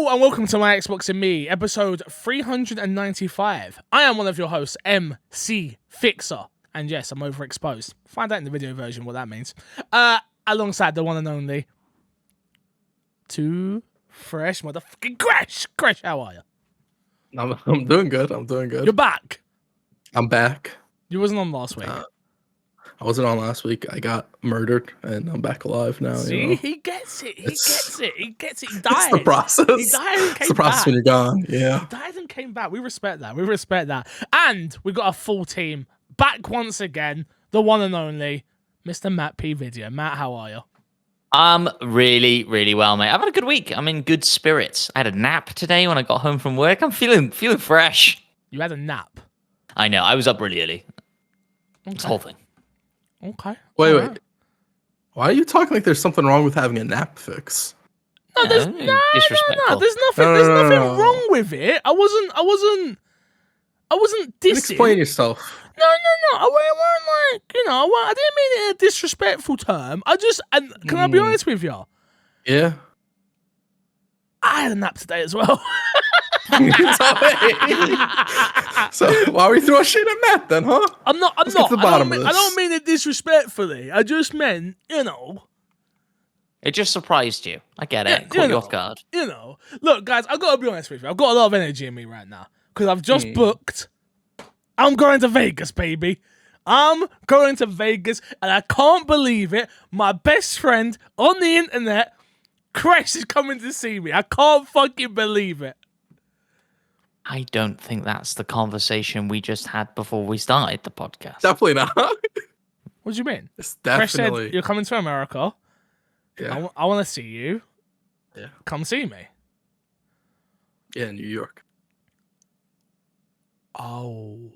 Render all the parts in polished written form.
Hello and welcome to My Xbox and Me, episode 395. I am one of your hosts, MC Fixer. And yes, I'm overexposed. Find out in the video version what that means. Alongside the one and only Too Fresh Motherfucking Crash. Crash, how are you? I'm doing good. I'm doing good. You're back. I'm back. You wasn't on last week. I wasn't on last week. I got murdered, and I'm back alive now. See, you know? he gets it. He gets it. He gets it. He died. It's the process. He died and came It's the process back. when you're gone. Yeah. He died and came back. We respect that. We respect that. And we got a full team back once again. The one and only Mr. Matt P. Video. Matt, how are you? I'm really, really well, mate. I've had a good week. I'm in good spirits. I had a nap today when I got home from work. I'm feeling fresh. You had a nap. I know. I was up really early. Okay. This whole thing. Okay. Wait. Alright. Why are you talking like there's something wrong with having a nap fix? No, there's disrespectful. There's nothing wrong with it. I wasn't dissing. Explain yourself. No. I weren't like, I didn't mean it in a disrespectful term. Can I be honest with you? Yeah. I had a nap today as well. So why are we throwing shit at Matt then, huh? I'm not. Let's get to the bottom of this. I don't mean it disrespectfully. I just meant, It just surprised you. I get it. Caught you off guard. Look, guys, I've got to be honest with you. I've got a lot of energy in me right now because I've just booked. I'm going to Vegas, baby. I'm going to Vegas, and I can't believe it. My best friend on the internet, Crash, is coming to see me. I can't fucking believe it. I don't think that's the conversation we just had before we started the podcast. Definitely not. What do you mean? It's Crash definitely. said, you're coming to America. Yeah. I want to see you. Yeah. Come see me. Yeah, New York. Oh.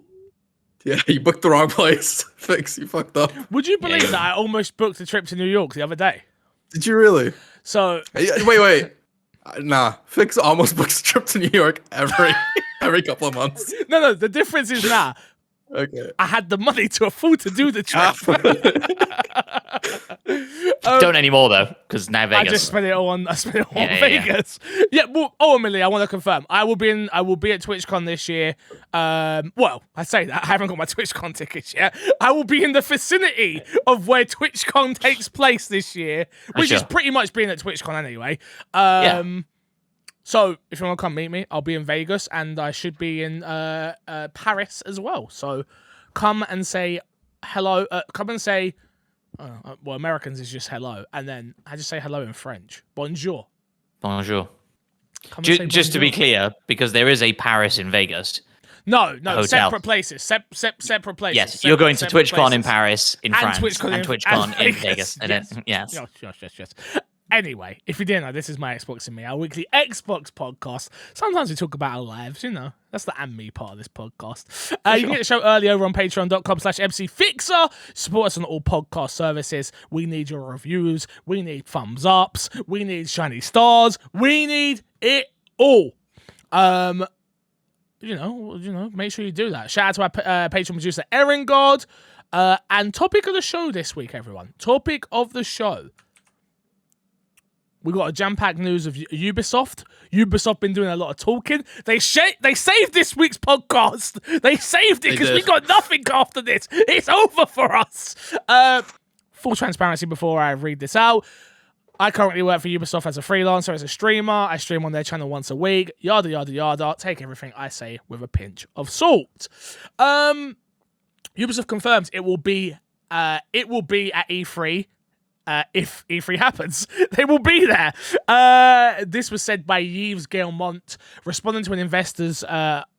Yeah, you booked the wrong place. Fix, you fucked up. Would you believe that I almost booked a trip to New York the other day? Did you really? So Wait. Nah, Fix almost books a trip to New York every couple of months. No. The difference is now Okay. I had the money to afford to do the trip. Don't anymore though, because now Vegas. I just spent it all on. Yeah. Vegas. Yeah. Well, ultimately, I want to confirm. I will be at TwitchCon this year. Well, I say that I haven't got my TwitchCon tickets yet. I will be in the vicinity of where TwitchCon takes place this year, which is pretty much being at TwitchCon anyway. So if you want to come meet me, I'll be in Vegas, and I should be in Paris as well. So come and say hello. Come and say. Well, Americans is just hello, and then I just say hello in French. Bonjour. Bonjour. Come and say Just to be bonjour. clear, because there is a Paris in Vegas. No, hotel. separate places. Separate places. Yes, you're going to Separate TwitchCon in places. Paris, in And France, TwitchCon and in- TwitchCon and in Vegas. Vegas. And then, yes. Yes. Anyway, if you didn't know, this is My Xbox and Me, our weekly Xbox podcast. Sometimes we talk about our lives, That's the and me part of this podcast. You can get the show early over on patreon.com/MCFixer. Support us on all podcast services. We need your reviews. We need thumbs ups. We need shiny stars. We need it all. Make sure you do that. Shout out to our Patreon producer, Erin God. And topic of the show this week, everyone. Topic of the show. We got a jam-packed news of Ubisoft. Ubisoft been doing a lot of talking. They saved this week's podcast. They saved it because we got nothing after this. It's over for us. Full transparency before I read this out. I currently work for Ubisoft as a freelancer, as a streamer. I stream on their channel once a week. Yada, yada, yada. Take everything I say with a pinch of salt. Ubisoft confirms it will be at E3. If E3 happens, they will be there. This was said by Yves Guillemot, responding to an investor's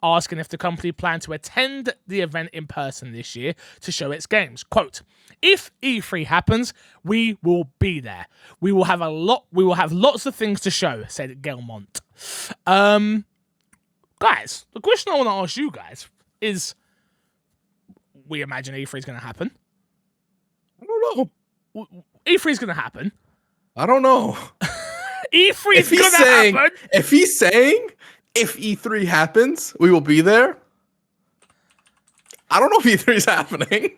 asking if the company planned to attend the event in person this year to show its games. Quote, if E3 happens, we will be there. We will have lots of things to show, said Guillemot. Guys, the question I want to ask you guys is, we imagine E3 is going to happen. I don't know. E3 is going to happen. I don't know. E3 is going to happen. If he's saying if E3 happens, we will be there. I don't know if E3 is happening.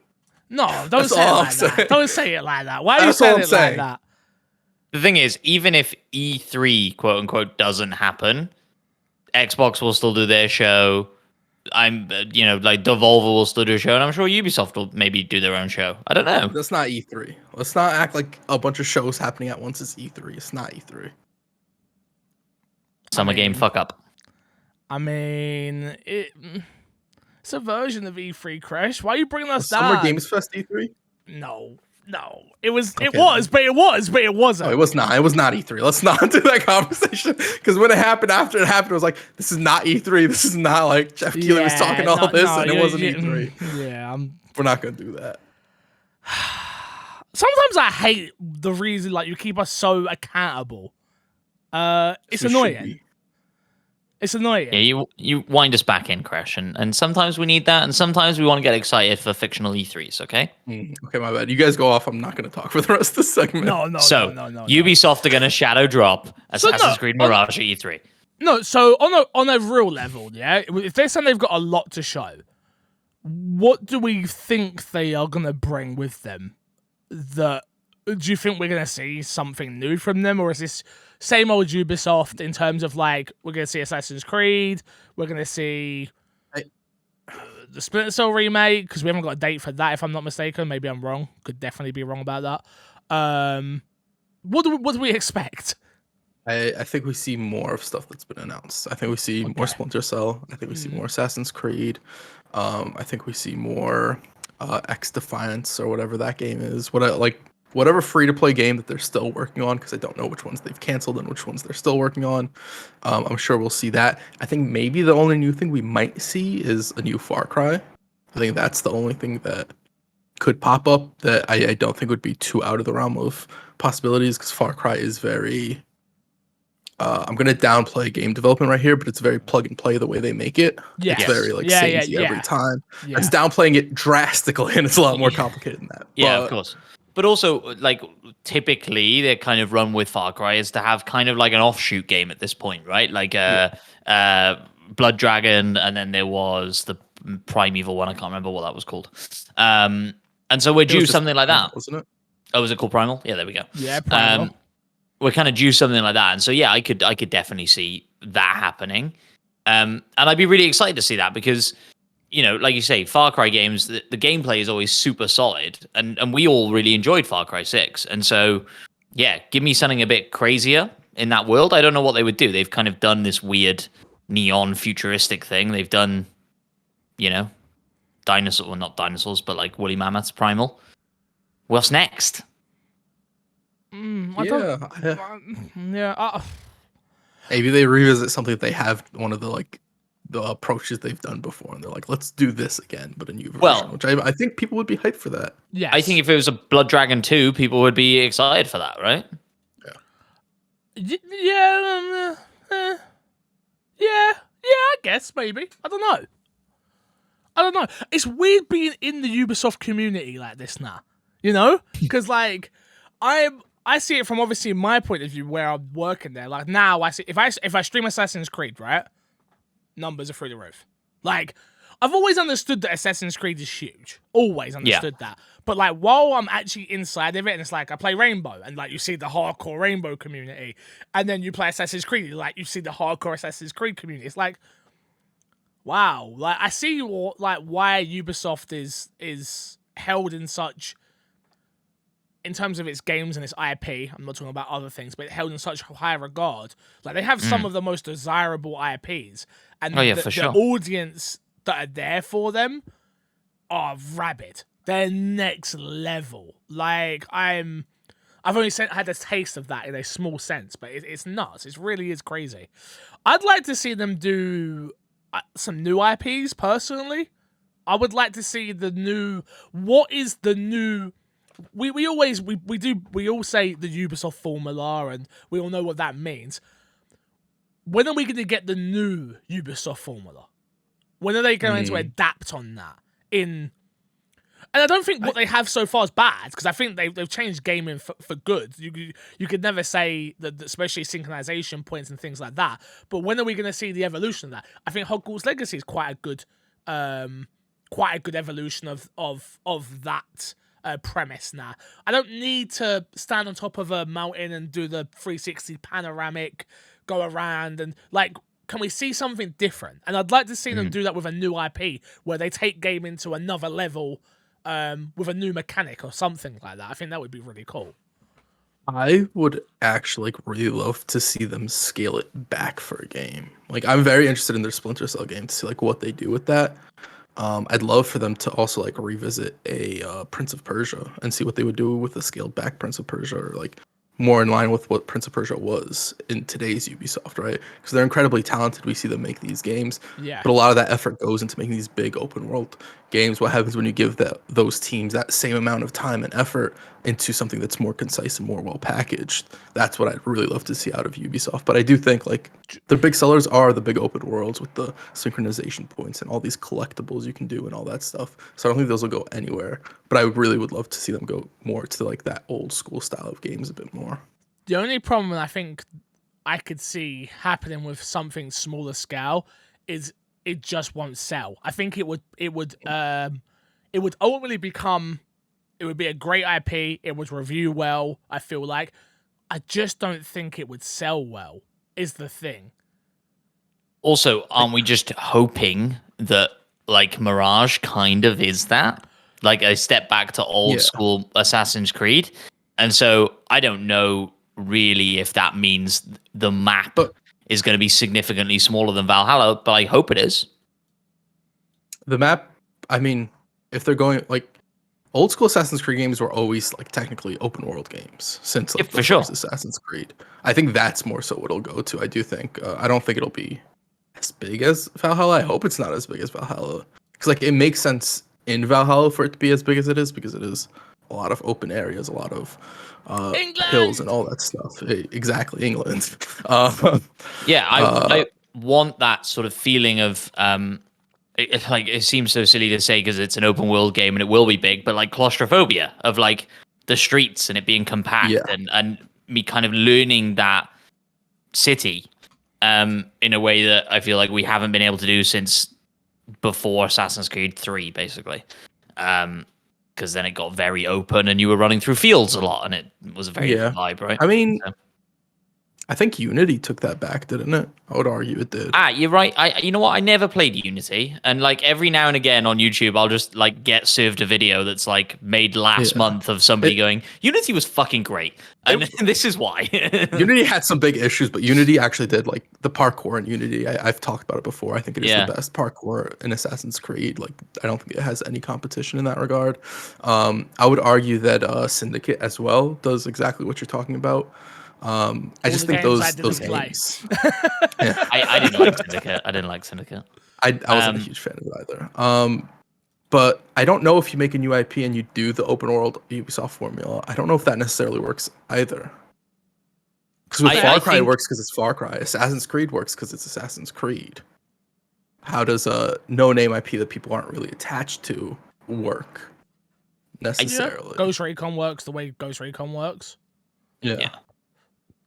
No, don't say it like that. Don't say it like that. Why are you saying it like that? The thing is, even if E3 quote unquote doesn't happen, Xbox will still do their show. Like Devolver will still do a show, and I'm sure Ubisoft will maybe do their own show. I don't know. That's not E3. Let's not act like a bunch of shows happening at once is E3. It's not E3. Summer game fuck up. I mean, it's a version of E3, Crash. Why are you bringing us down? Summer Games Fest E3? No. It was, Okay, but it wasn't. No, it was not. It was not E3. Let's not do that conversation. Because when it happened, after it happened, it was like, this is not E3. This is not like Jeff Keighley was talking all this, and it wasn't E3. Yeah, We're not gonna do that. Sometimes I hate the reason like you keep us so accountable. It's annoying. It's annoying. Yeah, you wind us back in, Crash, and sometimes we need that, and sometimes we want to get excited for fictional E3s, okay? Okay, my bad. You guys go off. I'm not going to talk for the rest of the segment. No. Ubisoft are going to shadow drop Assassin's Creed Mirage at E3. No, so on a real level, yeah, if they're saying they've got a lot to show, what do we think they are going to bring with them? Do you think we're going to see something new from them, or is this same old Ubisoft in terms of like we're going to see Assassin's Creed, we're going to see the Splinter Cell remake, because we haven't got a date for that if I'm not mistaken. Maybe I'm wrong. Could definitely be wrong about that. What do we expect? I think we see more of stuff that's been announced. I think we see more Splinter Cell. I think we see more Assassin's Creed. I think we see more X Defiance or whatever that game is. Whatever free-to-play game that they're still working on, because I don't know which ones they've canceled and which ones they're still working on. I'm sure we'll see that. I think maybe the only new thing we might see is a new Far Cry. I think that's the only thing that could pop up that I don't think would be too out of the realm of possibilities, because Far Cry is very... I'm going to downplay game development right here, but it's very plug-and-play the way they make it. Yes. It's very samey every time. Yeah. It's downplaying it drastically, and it's a lot more complicated than that. Yeah, of course. But also, like, typically, they kind of run with Far Cry is to have kind of like an offshoot game at this point, right? Like Blood Dragon, and then there was the Primeval one. I can't remember what that was called. And so we're due something like that. Wasn't it? Oh, was it called Primal? Yeah, there we go. Yeah, Primal. We're kind of due something like that. And so, yeah, I could definitely see that happening. And I'd be really excited to see that because... like you say, Far Cry games, the gameplay is always super solid, and we all really enjoyed Far Cry 6. And so, yeah, give me something a bit crazier in that world. I don't know what they would do. They've kind of done this weird neon futuristic thing. They've done, dinosaurs, well, not dinosaurs, but like woolly mammoths, Primal. What's next? Maybe they revisit something that they have, one of the approaches they've done before, and they're like, let's do this again, but a new version, which I think people would be hyped for that. Yeah, I think if it was a Blood Dragon 2, people would be excited for that, right? Yeah, I guess maybe. I don't know. It's weird being in the Ubisoft community like this now, because like I see it from obviously my point of view where I'm working there. Like now, I see if I stream Assassin's Creed, right? Numbers are through the roof. Like, I've always understood that Assassin's Creed is huge. Always understood that. But, like, while I'm actually inside of it, and it's like, I play Rainbow, and, like, you see the hardcore Rainbow community, and then you play Assassin's Creed, like, you see the hardcore Assassin's Creed community. It's like, wow. Like, I see, why Ubisoft is held in such... in terms of its games and its IP, I'm not talking about other things, but held in such high regard. Like, they have some of the most desirable IPs. And the audience that are there for them are rabid. They're next level. Like, I've only had a taste of that in a small sense, but it's nuts. It really is crazy. I'd like to see them do some new IPs, personally. I would like to see the new... What is the new... We all say the Ubisoft formula, and we all know what that means. When are we going to get the new Ubisoft formula? When are they going to adapt on that? And I don't think what they have so far is bad, because I think they've changed gaming for good. You could never say that, especially synchronization points and things like that. But when are we going to see the evolution of that? I think Hogwarts Legacy is quite a good evolution of that premise now. I don't need to stand on top of a mountain and do the 360 panoramic, go around and like. Can we see something different? And I'd like to see them do that with a new IP where they take gaming to another level with a new mechanic or something like that. I think that would be really cool. I would actually like really love to see them scale it back for a game. Like I'm very interested in their Splinter Cell game to see like what they do with that. I'd love for them to also like revisit a Prince of Persia and see what they would do with a scaled back Prince of Persia, or like more in line with what Prince of Persia was in today's Ubisoft, right? Because they're incredibly talented. We see them make these games, Yeah. but a lot of that effort goes into making these big open world games. What happens when you give those teams that same amount of time and effort into something that's more concise and more well packaged? That's what I'd really love to see out of Ubisoft. But I do think like the big sellers are the big open worlds with the synchronization points and all these collectibles you can do and all that stuff. So I don't think those will go anywhere. But I really would love to see them go more to like that old school style of games a bit more. The only problem I think I could see happening with something smaller scale is it just won't sell. I think it would ultimately become, it would be a great IP. It would review well. I feel like I just don't think it would sell well. Is the thing. Also, aren't we just hoping that like Mirage kind of is that? Like a step back to old school Assassin's Creed. And so I don't know really if that means the map is going to be significantly smaller than Valhalla, but I hope it is. The map, I mean, if they're going like old school Assassin's Creed games were always like technically open world games since like the first Assassin's Creed. I think that's more so what it'll go to. I do think I don't think it'll be as big as Valhalla. I hope it's not as big as Valhalla, because like it makes sense in Valhalla for it to be as big as it is, because it is a lot of open areas, a lot of hills and all that stuff. Exactly, England. I want that sort of feeling of it seems so silly to say because it's an open world game and it will be big, but like claustrophobia of like the streets and it being compact and me kind of learning that city in a way that I feel like we haven't been able to do since before Assassin's Creed 3, basically. Because then it got very open and you were running through fields a lot and it was a very different vibe, right? I mean, I think Unity took that back, didn't it? I would argue it did. You're right. You know what? I never played Unity, and like every now and again on YouTube, I'll just like get served a video that's like made last month of somebody going, "Unity was fucking great," and this is why. Unity had some big issues, but Unity actually did like the parkour in Unity. I've talked about it before. I think it is the best parkour in Assassin's Creed. Like, I don't think it has any competition in that regard. I would argue that Syndicate as well does exactly what you're talking about. I just think those games. I didn't like Syndicate. I wasn't a huge fan of it either. But I don't know if you make a new IP and you do the open world Ubisoft formula. I don't know if that necessarily works either. Because with Far Cry, it works because it's Far Cry. Assassin's Creed works because it's Assassin's Creed. How does a no-name IP that people aren't really attached to work necessarily? Ghost Recon works the way Ghost Recon works. Yeah.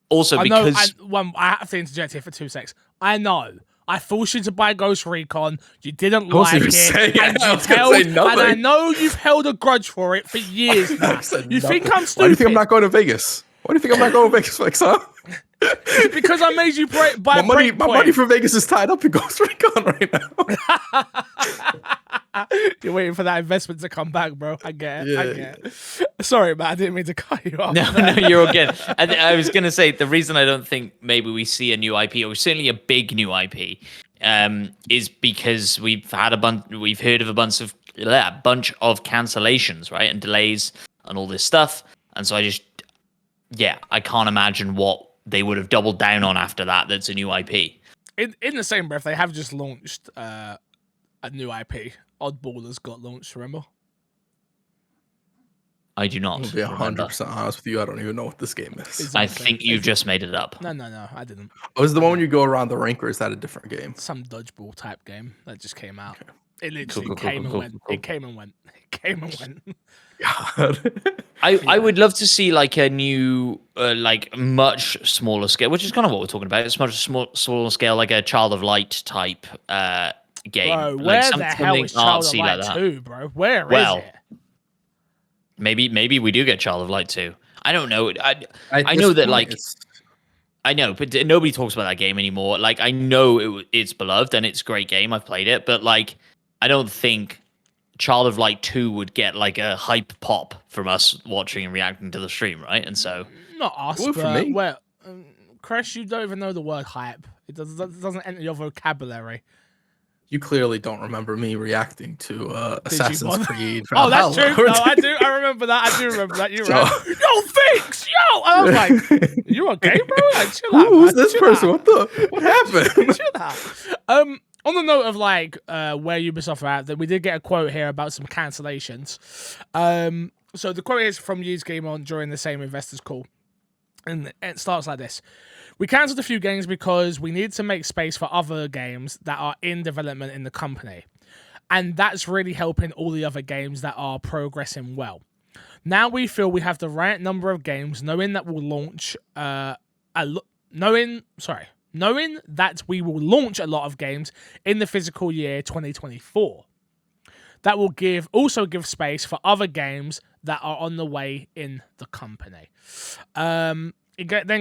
Also, I because I have to interject here for 2 seconds. I know I forced you to buy Ghost Recon. You didn't like it, and I know you've held a grudge for it for years now. You think I'm stupid? Why do you think I'm not going to Vegas? Why do you think I'm not going to Vegas, Flex, huh? Because I made you buy my money for Vegas is tied up in Ghost Recon right now. You're waiting for that investment to come back, bro. I get it. Sorry, man. I didn't mean to cut you off. No, you're all good. I was going to say, the reason I don't think maybe we see a new IP, or certainly a big new IP, is because we've heard of a bunch of cancellations, right? And delays and all this stuff. And so I can't imagine what they would have doubled down on after that. That's a new IP. In the same breath, they have just launched a new IP. Oddballers got launched, remember? I do not. To be 100% honest with you, I don't even know what this game is. Exactly. I think you just made it up. No, I didn't. Was it the one when you go around the rink, or is that a different game? Some dodgeball type game that just came out. Okay. It literally came and went. It came and went. God. I would love to see like a new, like much smaller scale, which is kind of what we're talking about. It's much smaller scale, like a Child of Light type game. Bro, like where the hell is Child of Light 2, bro? Where is it? Maybe we do get Child of Light 2. I don't know. At I this know that point, like it's- I know, but nobody talks about that game anymore. Like I know it's beloved and it's a great game. I've played it, but like I don't think Child of Light 2 would get like a hype pop from us watching and reacting to the stream, right? And so Not us, Well, for but me. well, Crash, you don't even know the word hype. It doesn't enter your vocabulary. you clearly don't remember me reacting to Assassin's bother? Creed. Oh, that's Valhalla. true. No, I do. I remember that. I do remember that. You're So- right. Yo, Fix! Yo! And I was like, you okay, bro? Like, chill out, Who's man. this Chill person? out. What happened? Chill out. On the note of like where Ubisoft are at, that we did get a quote here about some cancellations. So the quote is from Use Game On during the same investors call, and it starts like this: "We cancelled a few games because we need to make space for other games that are in development in the company, and that's really helping all the other games that are progressing well. Now we feel we have the right number of games, knowing that we'll launch knowing that we will launch a lot of games in the physical year 2024. That will also give space for other games that are on the way in the company." Then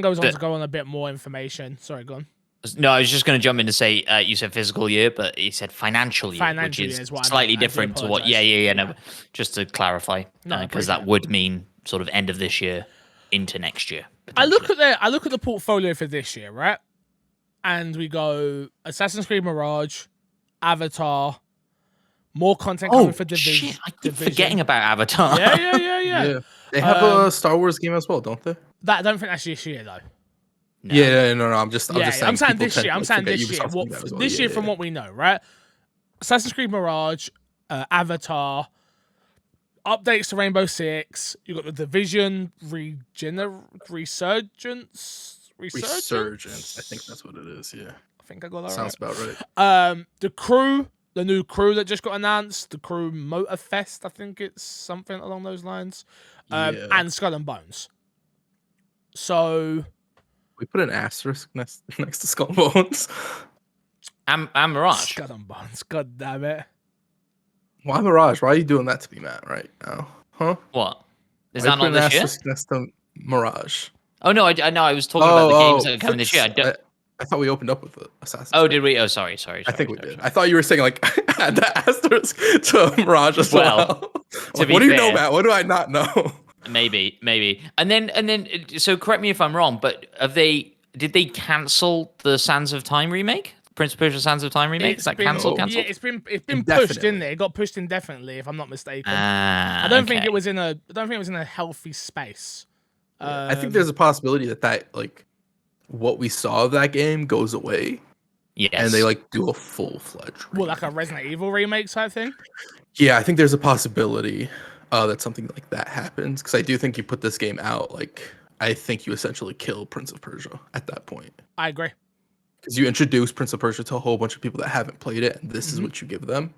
goes on to go on a bit more information. Sorry, go on. no, I was just going to jump in to say you said physical year, but you said financial year, Financial which year is is what I slightly meant. I do different to what. apologise. Yeah. No, just to clarify, No, I because appreciate that it. would mean sort of end of this year into next year. I look at the portfolio for this year, right? And we go Assassin's Creed Mirage, Avatar, more content coming for Division. Shit, I keep forgetting about Avatar. Yeah. They have a Star Wars game as well, don't they? That I don't think that's this year though. No. Yeah, no. I'm just saying. I'm saying people this tend year. to, I'm like, saying forget this year. Ubisoft doing that as well. This year, from Yeah. what we know, right? Assassin's Creed Mirage, Avatar, updates to Rainbow Six. You got the Division Resurgence. Resurgence. I think that's what it is. Yeah, I think I got that sounds right. about right. The new crew that just got announced, the crew Motorfest, I think it's something along those lines, Yeah. and Skull and Bones. So We put an asterisk next to Skull and Bones. And Mirage. Skull and Bones, god damn it! Why Mirage? Why are you doing that to me, Matt? Right now, huh? What? Is Why that you put not an this year? asterisk next to Mirage? Oh no, I know. I was talking about the games that are coming this year. I don't. I thought we opened up with Assassin's. Oh, Creed. did we? Oh, sorry. I think we did. I thought you were saying like add the asterisk to Mirage as Well, well. Like, be what do you know, fair- Matt? What do I not know? Maybe. And then. So correct me if I'm wrong, but did they cancel the Sands of Time remake? Prince of Persia: Sands of Time remake? Is that cancelled? Yeah, it's been pushed, Indefinitely. didn't it? It got pushed indefinitely, if I'm not mistaken. I I don't think it was in a healthy space. I think there's a possibility that like what we saw of that game goes away, Yes. and they like do a full-fledged. Well, like a Resident Evil remake type thing. Yeah, I think there's a possibility that something like that happens, because I do think you put this game out, like I think you essentially kill Prince of Persia at that point, I agree. because you introduce Prince of Persia to a whole bunch of people that haven't played it, and this Mm-hmm. is what you give them.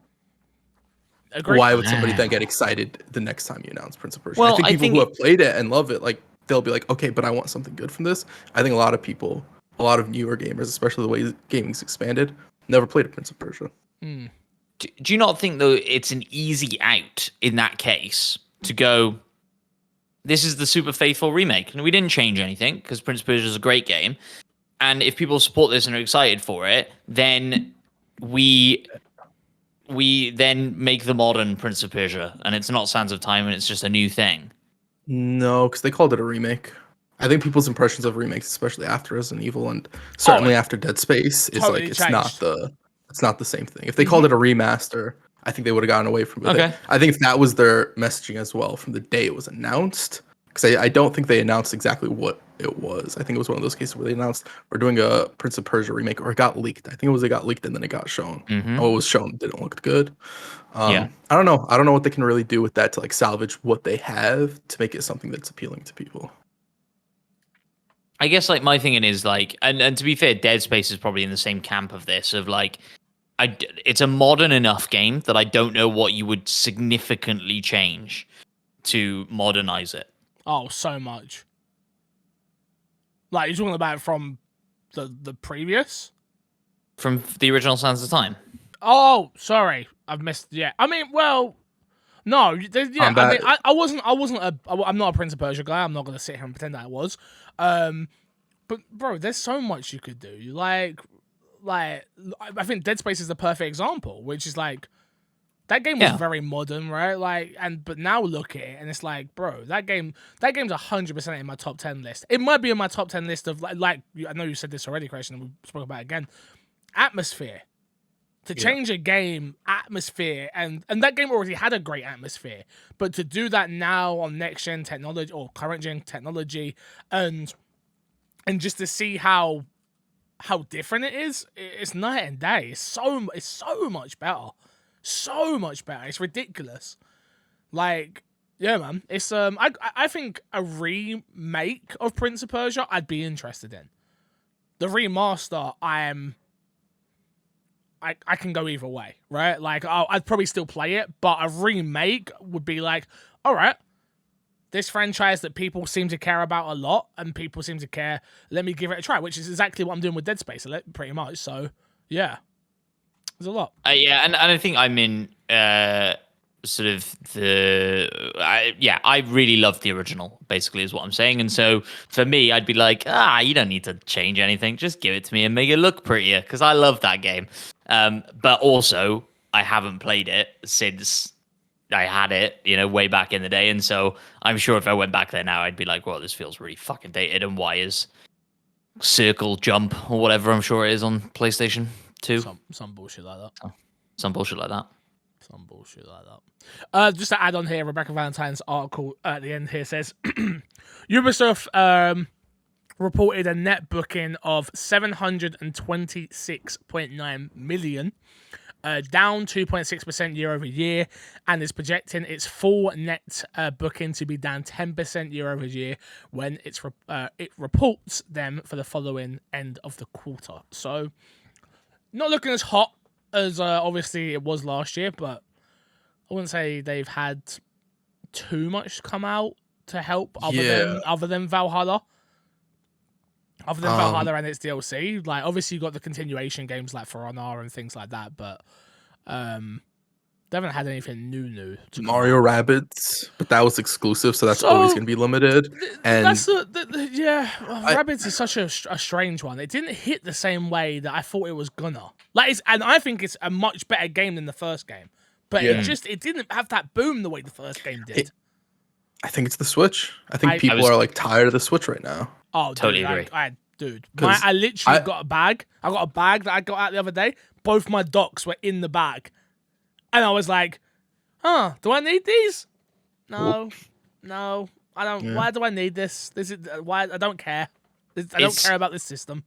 Agree. Why would somebody then get excited the next time you announce Prince of Persia? Well, I I think people think- who have played it and love it, like they'll be like, okay, but I want something good from this. I think a lot of people, a lot of newer gamers, especially the way gaming's expanded, never played a Prince of Persia. Do you not think though it's an easy out in that case to go? This is the super faithful remake, and we didn't change anything because Prince of Persia is a great game. And if people support this and are excited for it, then we then make the modern Prince of Persia, and it's not Sands of Time, and it's just a new thing. No, because they called it a remake. I think people's impressions of remakes, especially after Resident Evil and certainly after Dead Space, is totally like it's changed. not the same thing. If they called it a remaster, I think they would have gotten away from it. Okay. I think if that was their messaging as well from the day it was announced, because I don't think they announced exactly what it was. I think it was one of those cases where they announced we're doing a Prince of Persia remake, or it got leaked. I think it got leaked and then it got shown. Mhm. What was shown didn't look good. Yeah. I don't know. I don't know what they can really do with that to like salvage what they have to make it something that's appealing to people. I guess like my thinking is like, and to be fair, Dead Space is probably in the same camp of this of like, it's a modern enough game that I don't know what you would significantly change to modernize it. Oh, so much. Like you're talking about from the previous. From the original Sands of Time. Oh, sorry, I've missed. Yeah, I mean, well, No, yeah, Combat. I mean, I'm not a Prince of Persia guy. I'm not gonna sit here and pretend that I was. But bro, there's so much you could do. Like, I think Dead Space is the perfect example, which is like, that game was very modern, right? Like, but now look at it, and it's like, bro, that game's 100% in my top 10 list. It might be in my top 10 list of like I know you said this already, Christian, and we spoke about it again. Atmosphere. To change a game, atmosphere, and that game already had a great atmosphere, but to do that now on next gen technology or current gen technology, and just to see how different it is, it's night and day. It's so much better. So much better. It's ridiculous. Like, yeah, man. It's I think a remake of Prince of Persia I'd be interested in. The remaster, I can go either way, right? Like, I'd probably still play it, but a remake would be like, all right, this franchise that people seem to care about a lot and people seem to care, let me give it a try, which is exactly what I'm doing with Dead Space, pretty much. So, yeah. There's a lot. Yeah, and I think I'm in sort of I really love the original, basically, is what I'm saying. And so for me, I'd be like, you don't need to change anything. Just give it to me and make it look prettier, because I love that game. But also, I haven't played it since I had it, way back in the day. And so I'm sure if I went back there now, I'd be like, well, this feels really fucking dated. And why is circle jump or whatever I'm sure it is on PlayStation 2? Some bullshit like that. Some bullshit like that. Some bullshit like that. Just to add on here, Rebecca Valentine's article at the end here says Ubisoft reported a net booking of 726.9 million, down 2.6% year over year, and is projecting its full net booking to be down 10% year over year when it reports them for the following end of the quarter. So, not looking as hot as obviously it was last year, but I wouldn't say they've had too much come out to help other than Valhalla. Other than Valhalla and its DLC, like, obviously you got the continuation games like For Honor and things like that, but they haven't had anything new. Mario Rabbids, but that was exclusive, so that's always going to be limited. And that's Rabbids is such a strange one. It didn't hit the same way that I thought it was gonna. And I think it's a much better game than the first game, but it didn't have that boom the way the first game did. I think it's the Switch. I think people are like tired of the Switch right now. Oh, totally agree. I literally got a bag. I got a bag that I got out the other day. Both my docks were in the bag. And I was like, do I need these? No, I don't. Yeah. Why do I need this? Why I don't care. I don't care about this system.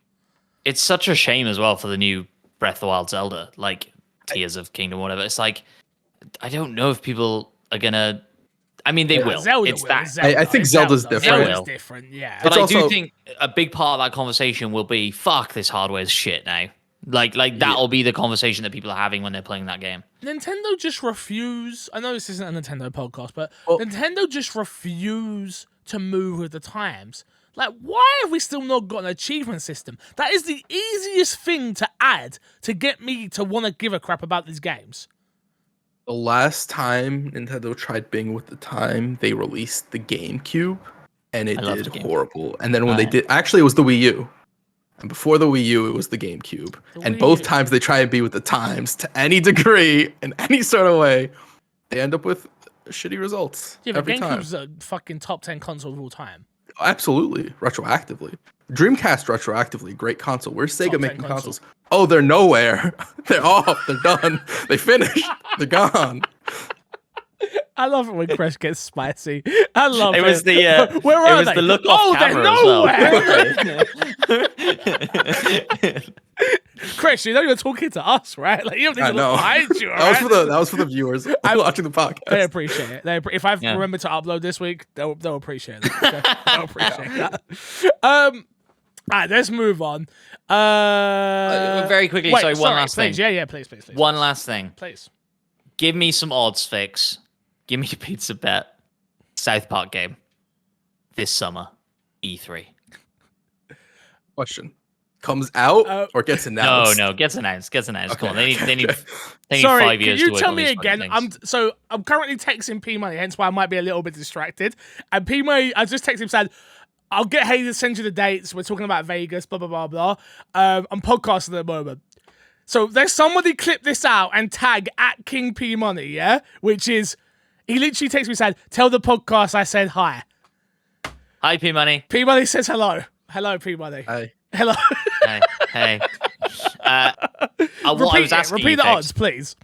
It's such a shame as well for the new Breath of the Wild Zelda, like Tears of Kingdom, whatever. It's like, I don't know if people are gonna. I mean, they will. Zelda it's will. that. I think Zelda's different. Zelda's different, yeah. But I do think a big part of that conversation will be, fuck, this hardware's shit now. Like that'll be the conversation that people are having when they're playing that game. Nintendo just refuse. I know this isn't a Nintendo podcast, but Nintendo just refuse to move with the times. Like, why have we still not got an achievement system? That is the easiest thing to add to get me to want to give a crap about these games. The last time Nintendo tried being with the time, they released the GameCube, and it did horrible. And then when they did, actually, it was the Wii U. And before the Wii U, it was the GameCube. And both times they try and be with the times to any degree, in any sort of way, they end up with shitty results. Yeah, but every GameCube's time. a fucking top 10 console of all time. Absolutely, retroactively. Dreamcast retroactively, great console. Where's Sega making consoles? Oh, they're nowhere. They're off. They're done. They finished. They're gone. I love it when Chris gets spicy. I love it. It was the where are they? The look off camera as well. Chris, you know you're talking to us, right? Like, you don't need to look behind you. Right? That was for the viewers watching the podcast. They appreciate it. If I've remembered to upload this week, they'll appreciate it. Okay? They'll appreciate that. All right, let's move on. Very quickly, one last thing. Yeah, please. One last thing. Please. Give me some odds fix. Give me a pizza bet. South Park game. This summer. E3. Question. comes out or gets announced? No, gets announced. Gets announced. Okay, Come on, they need Sorry, 5 years can you to work tell on me these fucking again? things. I'm currently texting P Money, hence why I might be a little bit distracted. And P Money, I just texted him saying, "I'll get Hayden to send you the dates. We're talking about Vegas, blah blah blah blah." I'm podcasting at the moment, so there's somebody clip this out and tag at King P Money, yeah, which is he literally texts me saying, "Tell the podcast I said hi." Hi, P Money. P Money says hello. Hello, P Money. Hi. Hello. Hey. What I was asking repeat you, the Fix, odds, please.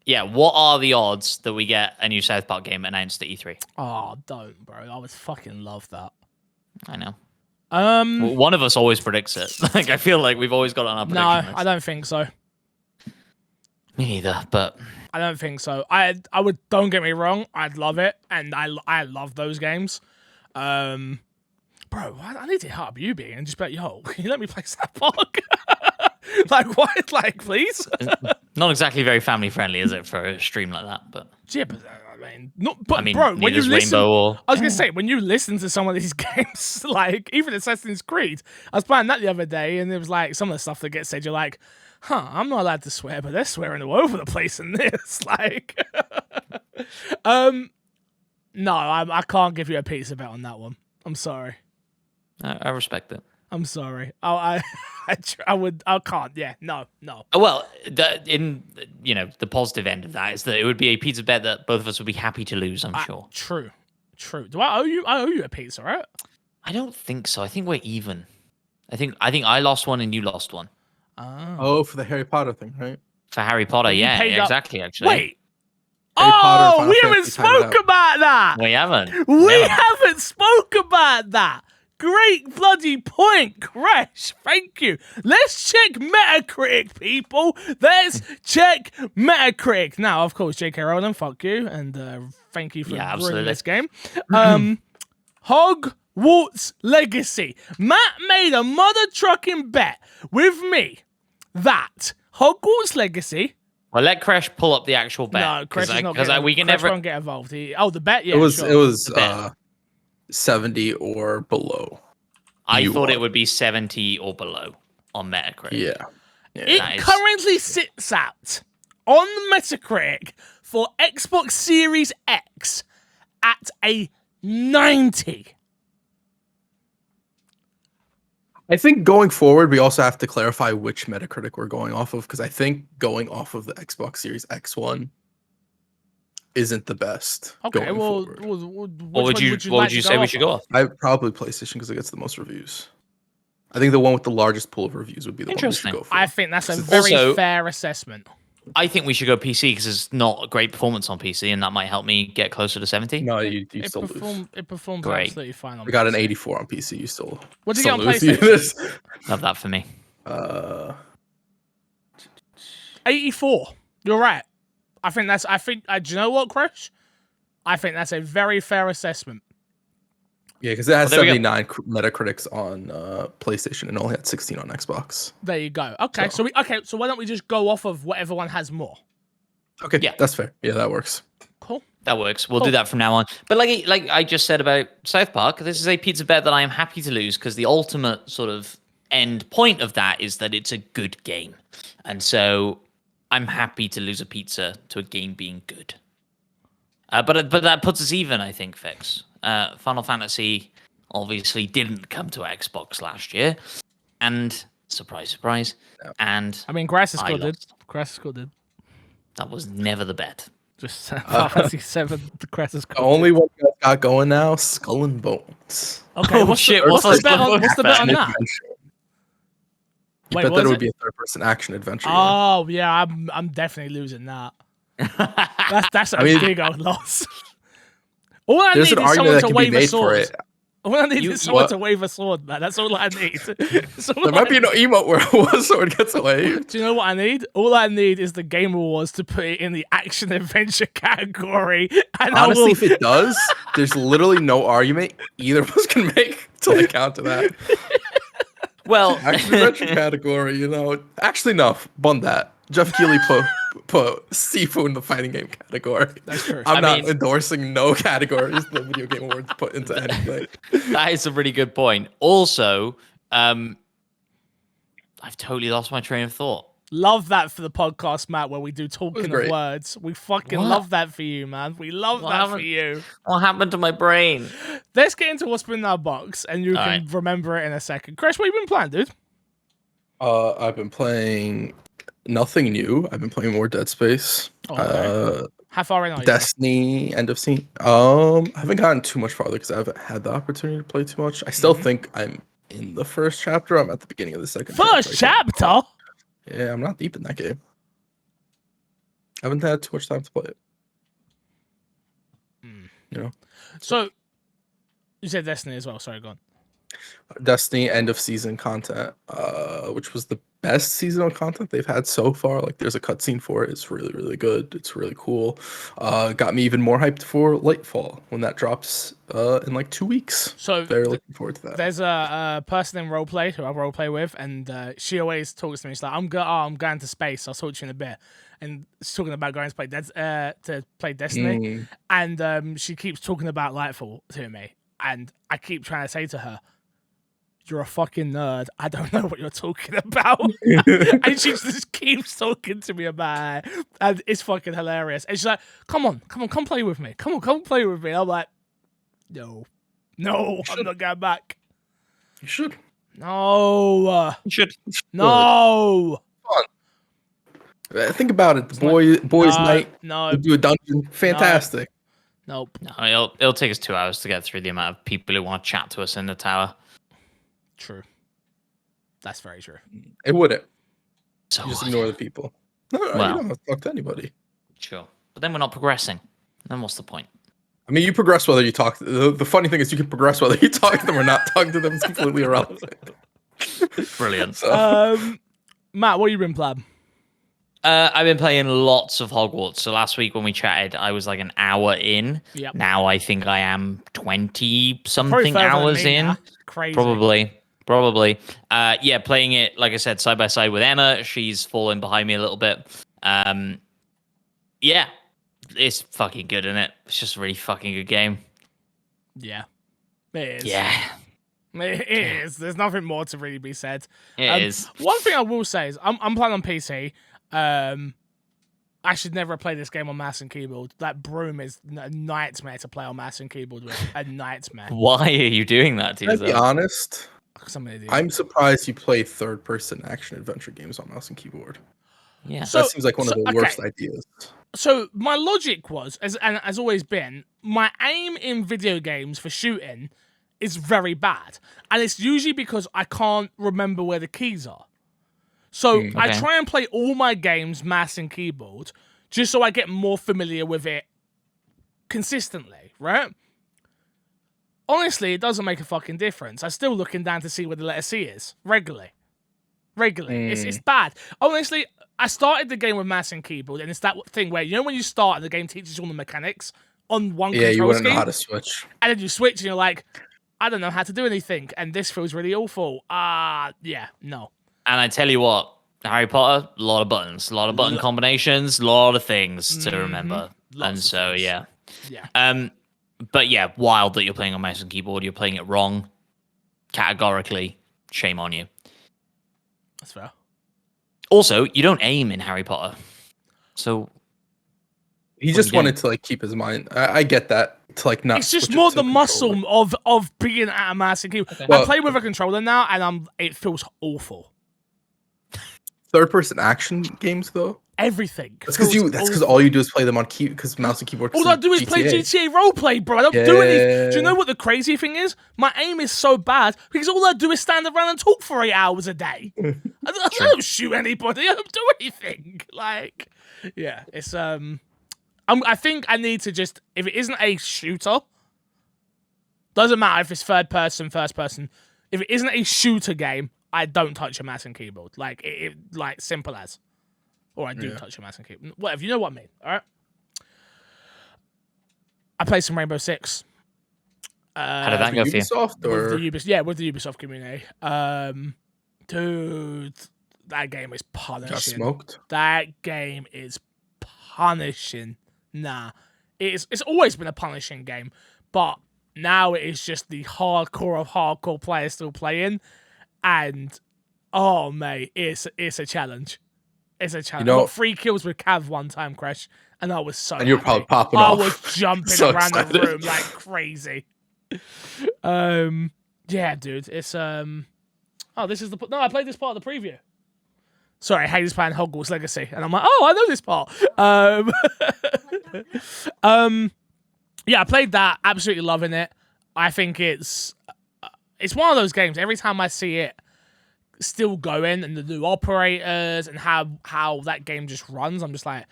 Yeah, what are the odds that we get a new South Park game announced at E3? Oh, don't, bro. I would fucking love that. I know. Um, One of us always predicts it. Like I feel like we've always got it on our no, prediction list. I don't think so. Me neither, but I don't think so. I would. Don't get me wrong. I'd love it, and I love those games. Bro, I need to hit up UB and just be like, yo, can you let me play South Park? Like, what? Like, please? not exactly very family friendly, is it, for a stream like that? But Yeah, but I mean, not. But I mean, bro, when neither's you listen, Rainbow or I was gonna say when you listen to some of these games, like even Assassin's Creed, I was playing that the other day, and it was like some of the stuff that gets said. You're like, huh, I'm not allowed to swear, but they're swearing all over the place in this. Like, no, I can't give you a pizza bet on that one. I'm sorry. I respect it. I'm sorry. I can't. Yeah, no. Well, in the positive end of that is that it would be a pizza bet that both of us would be happy to lose. I'm sure. True. Do I owe you? I owe you a pizza, right? I don't think so. I think we're even. I think I lost one and you lost one Oh, for the Harry Potter thing, right? for Harry Potter. You Yeah, paid up- exactly. Actually, Wait. Harry Potter and Final We haven't Fantasy timed spoke about that. we haven't. We haven't spoke about that. Great bloody point, Crash. Thank you. Let's check Metacritic, people. Let's check Metacritic. Now, of course, J.K. Rowling, fuck you, and thank you for ruining absolutely. this game. Hogwarts Legacy. Matt made a mother trucking bet with me that Hogwarts Legacy. Well, let Crash pull up the actual bet. No, Crash is not getting, we can Crash never. won't get involved. The bet, yeah, It was bet. 70 or below. I You thought won. it would be 70 or below on Metacritic. Yeah. It Nice. currently sits at, on Metacritic, for Xbox Series X at a 90. I think going forward, we also have to clarify which Metacritic we're going off of, because I think going off of the Xbox Series X one isn't the best. Okay, going well, forward. What would you say we should go off? I probably PlayStation because it gets the most reviews. I think the one with the largest pool of reviews would be the one we should Interesting. go for. I think that's a Because very Also- fair assessment. I think we should go PC because it's not a great performance on PC, and that might help me get closer to 70. No, you It, still lose. it performs Great. absolutely fine on I got an PC. 84 on PC. You still. What did you still get on lose. You PlayStation? this. Love that for me. 84. You're right. Do you know what, Crash? I think that's a very fair assessment. Yeah, because it has Well, there we go. 79 Metacritics on PlayStation and only had 16 on Xbox. There you go. Okay, so why don't we just go off of whatever one has more? Okay, Yeah. that's fair. Yeah, that works. Cool. That works. We'll Cool. do that from now on. But like I just said about South Park, this is a pizza bet that I am happy to lose because the ultimate sort of end point of that is that it's a good game. And so I'm happy to lose a pizza to a game being good. But that puts us even, I think, Fix. Final Fantasy obviously didn't come to Xbox last year. And surprise, surprise. No. And I mean, Grass is I good, dude. lost. Grass is good, dude. That was never the bet. Just Final Fantasy 7. The Grass is good. The only one you guys got going now, Skull and Bones. Okay, Oh, what's shit, the, what's what's the bet on? the What's the bet on Action that? adventure. You Wait, bet what that it is would it? be a third-person action adventure. game. Oh yeah, I'm definitely losing that. That's a big old loss. All I There's need an is someone argument that to can be wave a made for sword. it. All I need is someone what? to wave a sword, man. That's all I need. That's all There might be no emote where one sword gets away. Do you know what I need? All I need is the Game Awards to put it in the action adventure category. And Honestly, if it does, there's literally no argument either of us can make to like counter that. Well, Action adventure category, you know. Actually, no, bun that. Jeff Keighley put Sifu in the fighting game category. That's true. I'm I not mean- endorsing no categories the video game awards put into anything. that is a really good point. Also, I've totally lost my train of thought. Love that for the podcast, Matt, where we do talking of great. words. We fucking What? love that for you, man. We love What that for happened? you. What happened to my brain? Let's get into what's been in our box, and you All can right. remember it in a second. Chris, what have you been playing, dude? I've been playing nothing new. I've been playing more Dead Space. Oh, okay. How far in are you? Destiny, end of scene. I haven't gotten too much farther because I haven't had the opportunity to play too much. I still think I'm in the first chapter. I'm at the beginning of the second. First chapter? Yeah, I'm not deep in that game. I haven't had too much time to play it. You know. So, you said Destiny as well. Sorry, go on. Destiny end of season content, which was the best seasonal content they've had so far. Like, there's a cutscene for it. It's really, really good. It's really cool. Got me even more hyped for Lightfall when that drops in like 2 weeks. So very looking forward to that. There's a person in roleplay who I roleplay with, and she always talks to me. She's like, I'm going to space. I'll talk to you in a bit. And she's talking about going to play Destiny, and she keeps talking about Lightfall to me, and I keep trying to say to her, "You're a fucking nerd. I don't know what you're talking about." And she just keeps talking to me about it, and it's fucking hilarious. And she's like, come play with me. Come play with me. I'm like, no, I'm not going back. You should. No, You should. no. Think about it. The boys' night. No, We do a dungeon. Fantastic. nope. No, it'll take us 2 hours to get through the amount of people who want to chat to us in the tower. True. That's very true. It wouldn't. So You just what? ignore the people. No, you Well. don't have to talk to anybody. Sure. But then we're not progressing. Then what's the point? I mean, you progress whether you talk. The funny thing is, you can progress whether you talk to them or not talk to them. It's completely irrelevant. Brilliant. So, Matt, what have you been playing? I've been playing lots of Hogwarts. So last week when we chatted, I was like an hour in. Yep. Now I think I am 20 Probably something further than hours me in. now. Crazy. Probably. Yeah, playing it, like I said, side by side with Emma. She's falling behind me a little bit. Yeah, it's fucking good, isn't it? It's just a really fucking good game. Yeah. It is. Yeah, It is. There's nothing more to really be said. it is. One thing I will say is I'm playing on PC. I should never play this game on mouse and keyboard. That broom is a nightmare to play on mouse and keyboard with. A nightmare. Why are you doing that to to be yourself? honest, 'Cause I'm an idiot. I'm surprised you play third-person action adventure games on mouse and keyboard. Yeah. So- That seems like one of the okay. worst ideas. So my logic was, has always been, my aim in video games for shooting is very bad, and it's usually because I can't remember where the keys are. So I Okay. try and play all my games mouse and keyboard just so I get more familiar with it consistently, right? Honestly, it doesn't make a fucking difference. I'm still looking down to see where the letter C is regularly. It's bad. Honestly, I started the game with mouse and keyboard, and it's that thing where, you know, when you start and the game teaches you all the mechanics on one Yeah, you control wouldn't know scheme, how to switch. and then you switch and you're like, I don't know how to do anything, and this feels really awful. Yeah, no. And I tell you what, Harry Potter, a lot of buttons, a lot of button combinations, a lot of things to remember. Lots And of so, things. yeah. Yeah. But yeah, wild that you're playing on mouse and keyboard. You're playing it wrong. Categorically, shame on you. That's fair. Also, you don't aim in Harry Potter. So, He just wanted to like keep his mind. I get that, to like not. It's just switch it more to the controller. muscle of being at a mouse and keyboard. I Well- play with a controller now, and it feels awful. Third-person action games though. Everything. That's because feels That's because awful. all you do is play them on key. Because mouse and keyboard. 'cause All I it's do is play GTA. GTA roleplay, bro. I don't do anything. Do you Yeah. know what the crazy thing is? My aim is so bad because all I do is stand around and talk for 8 hours a day. I don't shoot anybody. I don't do anything. Like, yeah, it's I think I need to just, if it isn't a shooter, doesn't matter if it's third person, first person. If it isn't a shooter game, I don't touch a mouse and keyboard. Like like simple as. Or I do touch a mouse and keyboard. Whatever, you know what I mean. All right. I played some Rainbow Six. how did that go for you? Ubisoft or With the Ubisoft community. Dude, that game is got punishing. smoked? That game is punishing. Nah, it's always been a punishing game, but now it is just the hardcore of hardcore players still playing, and Oh, mate, it's a challenge. It's a challenge. You know- I got 3 kills with Cav one time, Crash, and I was so And you're happy. probably popping I off. was jumping So around excited. the room like crazy. Yeah, dude, it's Oh, this is the no. I played this part of the preview. Sorry, Hayes playing Hogwarts Legacy, and I'm like, oh, I know this part. Yeah, I played that. Absolutely loving it. I think it's one of those games. Every time I see it still going, and the new operators, and how that game just runs, I'm just like,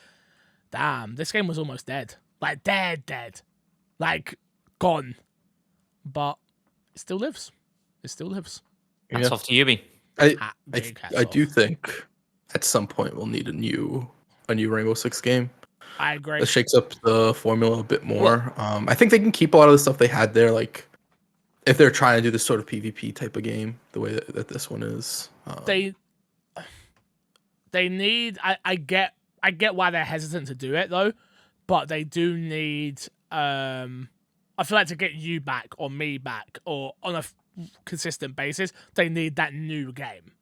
damn, this game was almost dead. Like dead, like gone. But it still lives. It still lives. That's off to Yubi. I do think at some point we'll need a new Rainbow Six game I agree. that shakes up the formula a bit more. I think they can keep a lot of the stuff they had there, like if they're trying to do this sort of PvP type of game, the way that this one is. They need. I get why they're hesitant to do it though, but they do need. I feel like to get you back or me back or on a consistent basis, they need that new game.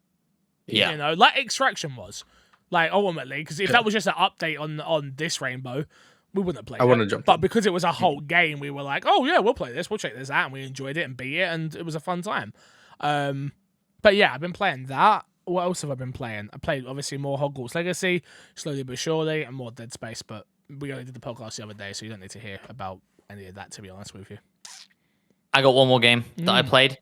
Yeah. You know, like Extraction was. Like ultimately, because if that was just an update on this Rainbow, we wouldn't have played it. I wouldn't have jumped But in. because it was a whole game, we were like, oh yeah, we'll play this, we'll check this out, and we enjoyed it and beat it, and it was a fun time. But yeah, I've been playing that. What else have I been playing? I played obviously more Hogwarts Legacy, slowly but surely, and more Dead Space, but we only did the podcast the other day, so you don't need to hear about any of that, to be honest with you. I got one more game that I played.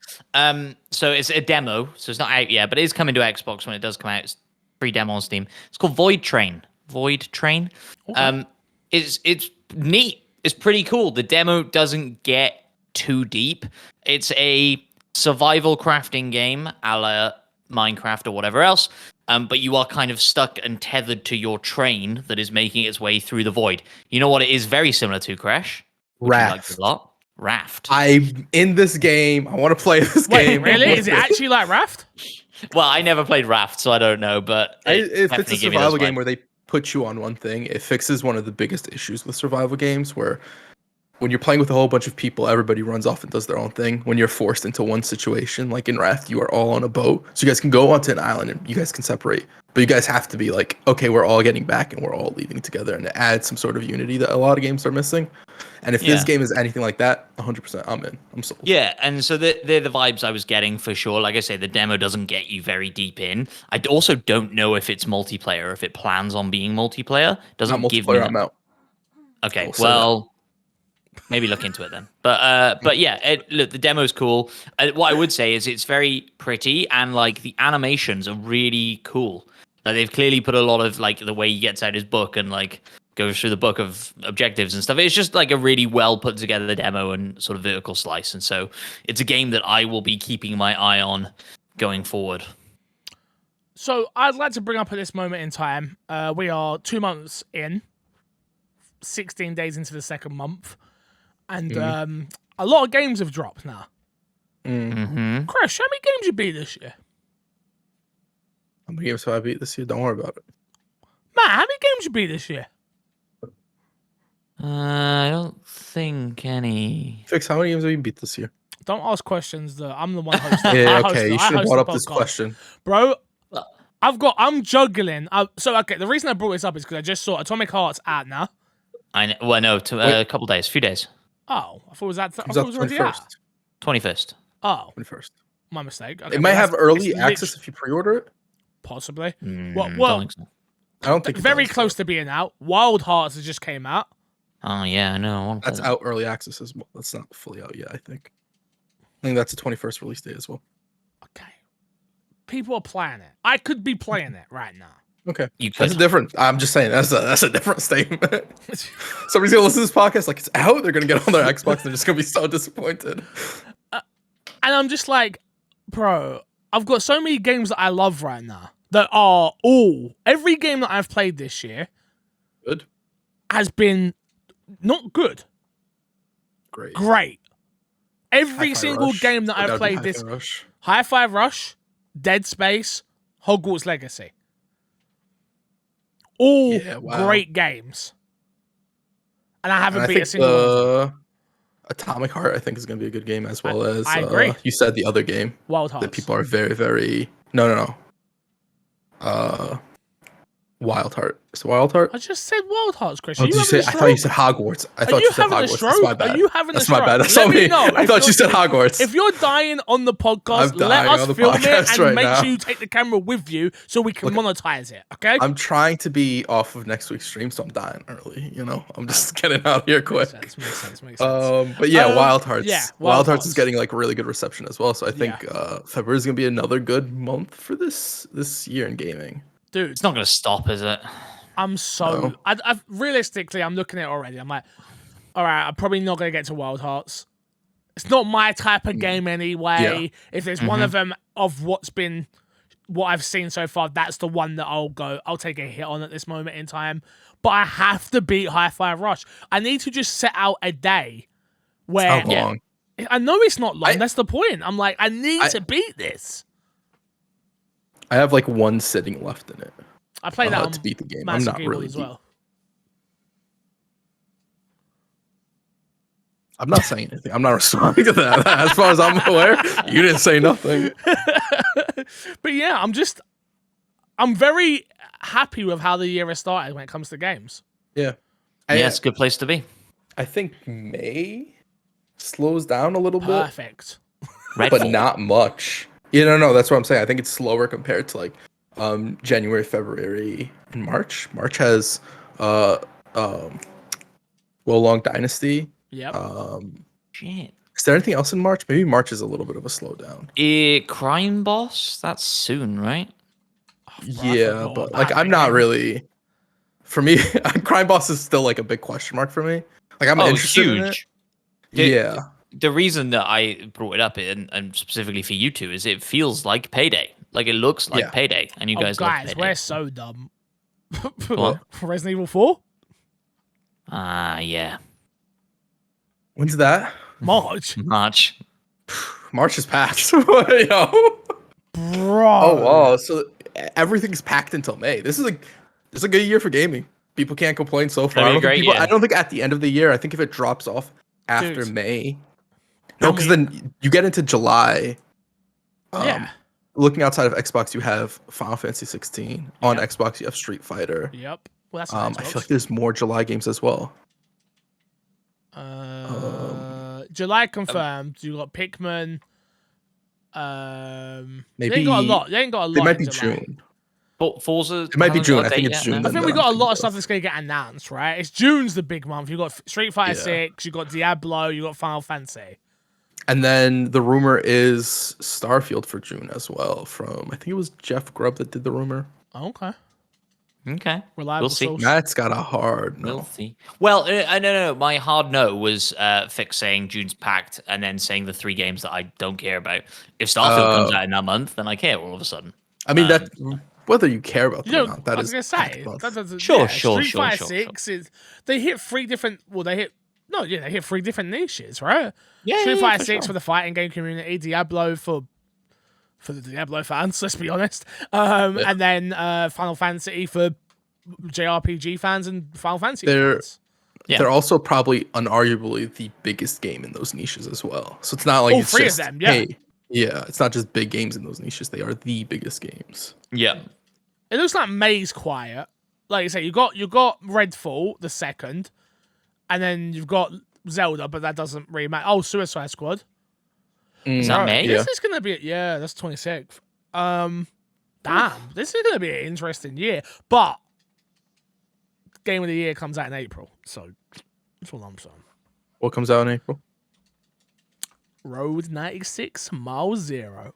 So it's a demo, so it's not out yet, but it is coming to Xbox when it does come out. It's free demo on Steam. It's called Void Train. Okay. It's neat. It's pretty cool. The demo doesn't get too deep. It's a survival crafting game, a la Minecraft or whatever else. But you are kind of stuck and tethered to your train that is making its way through the void. You know what it is very similar to, Crash? Raft. A lot. Raft. I'm in this game. I want to play this Wait, game. really? Is it actually like Raft? Well, I never played Raft, so I don't know, but If it's a definitely gave me survival those game vibes. where they put you on one thing, it fixes one of the biggest issues with survival games where when you're playing with a whole bunch of people, everybody runs off and does their own thing. When you're forced into one situation, like in Raft, you are all on a boat. So you guys can go onto an island and you guys can separate. But you guys have to be like, okay, we're all getting back and we're all leaving together, and it adds some sort of unity that a lot of games are missing. And if this Yeah. game is anything like that, 100%, I'm in. I'm sold. Yeah, and so they're the vibes I was getting for sure. Like I say, the demo doesn't get you very deep in. I also don't know if it's multiplayer, if it plans on being multiplayer. Doesn't Not give me multiplayer, that. I'm out. Okay, I'll say well, maybe look into it then. But yeah, look, the demo's cool. What I would say is it's very pretty, and like the animations are really cool. Like they've clearly put a lot of like the way he gets out his book and like goes through the book of objectives and stuff. It's just like a really well put together demo and sort of vertical slice. And so it's a game that I will be keeping my eye on going forward. So I'd like to bring up at this moment in time, we are 2 months in, 16 days into the second month, and a lot of games have dropped now. Mm-hmm. Crash, how many games you beat this year? How many games have I beat this year? Don't worry about it. Matt, how many games you beat this year? I don't think any. Fix, how many games have you beat this year? Don't ask questions. I'm the one hosting. Yeah, I host okay. the- You I should have host brought the up this podcast. question. Bro, I'm juggling. Okay, the reason I brought this up is because I just saw Atomic Heart's out now. I know. Well, no, a couple days, few days. Oh, I thought it was that. I Comes thought out it was already out. 21st. 21st. Oh, 21st. my mistake. Okay, It might well, have that's- early it's access if you pre-order it. possibly. Don't Well, think so. I don't think it very does, close though. to being out. Wild Hearts has just came out. Oh yeah, I know. I wanna play That's that. out early access as well. That's not fully out yet, I think. I think that's a 21st release date as well. Okay, people are playing it. I could be playing it right now. Okay. You That's could. a different. I'm just saying that's a different statement. Somebody's gonna listen to this podcast like it's out. They're gonna get on their Xbox. They're just gonna be so disappointed. And I'm just like, bro, I've got so many games that I love right now that are every game that I've played this year Good. has been not good, Great. great. Every Hi-Fi single Rush. game that Still I've gotta be played Hi-Fi this Rush. Hi-Fi Rush, Dead Space, Hogwarts Legacy. All Yeah, wow. great games. And I And haven't I beat a think single one of them. Atomic Heart, I think, is gonna be a good game as well as. I agree. You said the other game Wild that Hearts. people are very, very. No. Wild Heart. Is it Wild Heart? I just said Wild Hearts, Chris. Oh, Are you did you having say? a I thought you stroke? said Hogwarts. I Are thought you you said having a Hogwarts. stroke? That's my bad. Are you having That's a my stroke? bad. That's Let on me me. know. I thought you said Hogwarts. If you're dying on the podcast, I'm let dying us on the film it podcast and right make now. sure you take the camera with you so we can monetize it. Okay? I'm trying to be off of next week's stream, so I'm dying early. You know, I'm just getting out of here quick. Makes sense. But yeah, Wild Hearts. Yeah, Wild Hearts is getting like really good reception as well. So I think Yeah. February is gonna be another good month for this year in gaming. Dude, It's not going to stop, is it? I'm so. No. I realistically, I'm looking at it already. I'm like, all right, I'm probably not gonna get to Wild Hearts. It's not my type of game anyway. Yeah. If there's one of them of what I've seen so far, that's the one that I'll take a hit on at this moment in time. But I have to beat Hi-Fi Rush. I need to just set out a day where How long? I know it's not long. That's the point. I'm like, I need to beat this. I have like one sitting left in it. I played that on to beat the game. Master I'm not Keyboard really as well. I'm not saying anything. I'm not responding to that. As far as I'm aware, you didn't say nothing. But yeah, I'm very happy with how the year has started when it comes to games. Yeah. Yeah, it's a good place to be. I think May slows down a little Perfect. bit, but not much. Yeah, no, that's what I'm saying. I think it's slower compared to like January, February, and March. March has Long Dynasty. Yep. Shit. Is there anything else in March? Maybe March is a little bit of a slowdown. Crime Boss? That's soon, right? Yeah, but like I'm not really. For me, Crime Boss is still like a big question mark for me. Like I'm interested in it. Yeah. The reason that I brought it up and specifically for you two is it feels like Payday. Like it looks like Payday, and you guys love Payday. We're so dumb. What? Resident Evil 4? Yeah. When's that? March. March. March is packed. Yo. Bro. Oh wow! So everything's packed until May. This is a good year for gaming. People can't complain so far. I don't think at the end of the year. I think if it drops off after May. No, because then you get into July. Yeah. Looking outside of Xbox, you have Final Fantasy 16. On Xbox, you have Street Fighter. Yep. Well, that's I feel like there's more July games as well. July confirmed. You got Pikmin. Maybe they ain't got a lot. They ain't got a lot. They might be July. June. But Forza. It might be June. I think it's June. I think we got a lot of stuff that's going to get announced, right? It's June's the big month. You got Street Fighter 6. You got Diablo. You got Final Fantasy. And then the rumor is Starfield for June as well. From I think it was Jeff Grubb that did the rumor. Okay. We'll see. Source. Matt's got a hard no. We'll see. Well, no. My hard no was Fix saying June's packed and then saying the 3 games that I don't care about. If Starfield comes out in that month, then I care all of a sudden. I mean, that whether you care about them or not, that I was is going to say. Sure. Street Fighter 6 is... They hit 3 different... Well, they hit 3 different niches, right? Yeah, Street Fighter 6 for the fighting game community, Diablo for the Diablo fans, let's be honest. And then Final Fantasy for JRPG fans and Final Fantasy fans. They're also probably unarguably the biggest game in those niches as well. So it's not like it's 3 just, of them, yeah. Hey, yeah, it's not just big games in those niches. They are the biggest games. Yeah. It looks like May's quiet. Like you say, you got Redfall, the second, and then you've got Zelda, but that doesn't really matter. Oh, Suicide Squad. Is that May? This is gonna be that's 26th. Damn, this is gonna be an interesting year. But Game of the Year comes out in April, so that's what I'm saying. What comes out in April? Road 96 Mile Zero.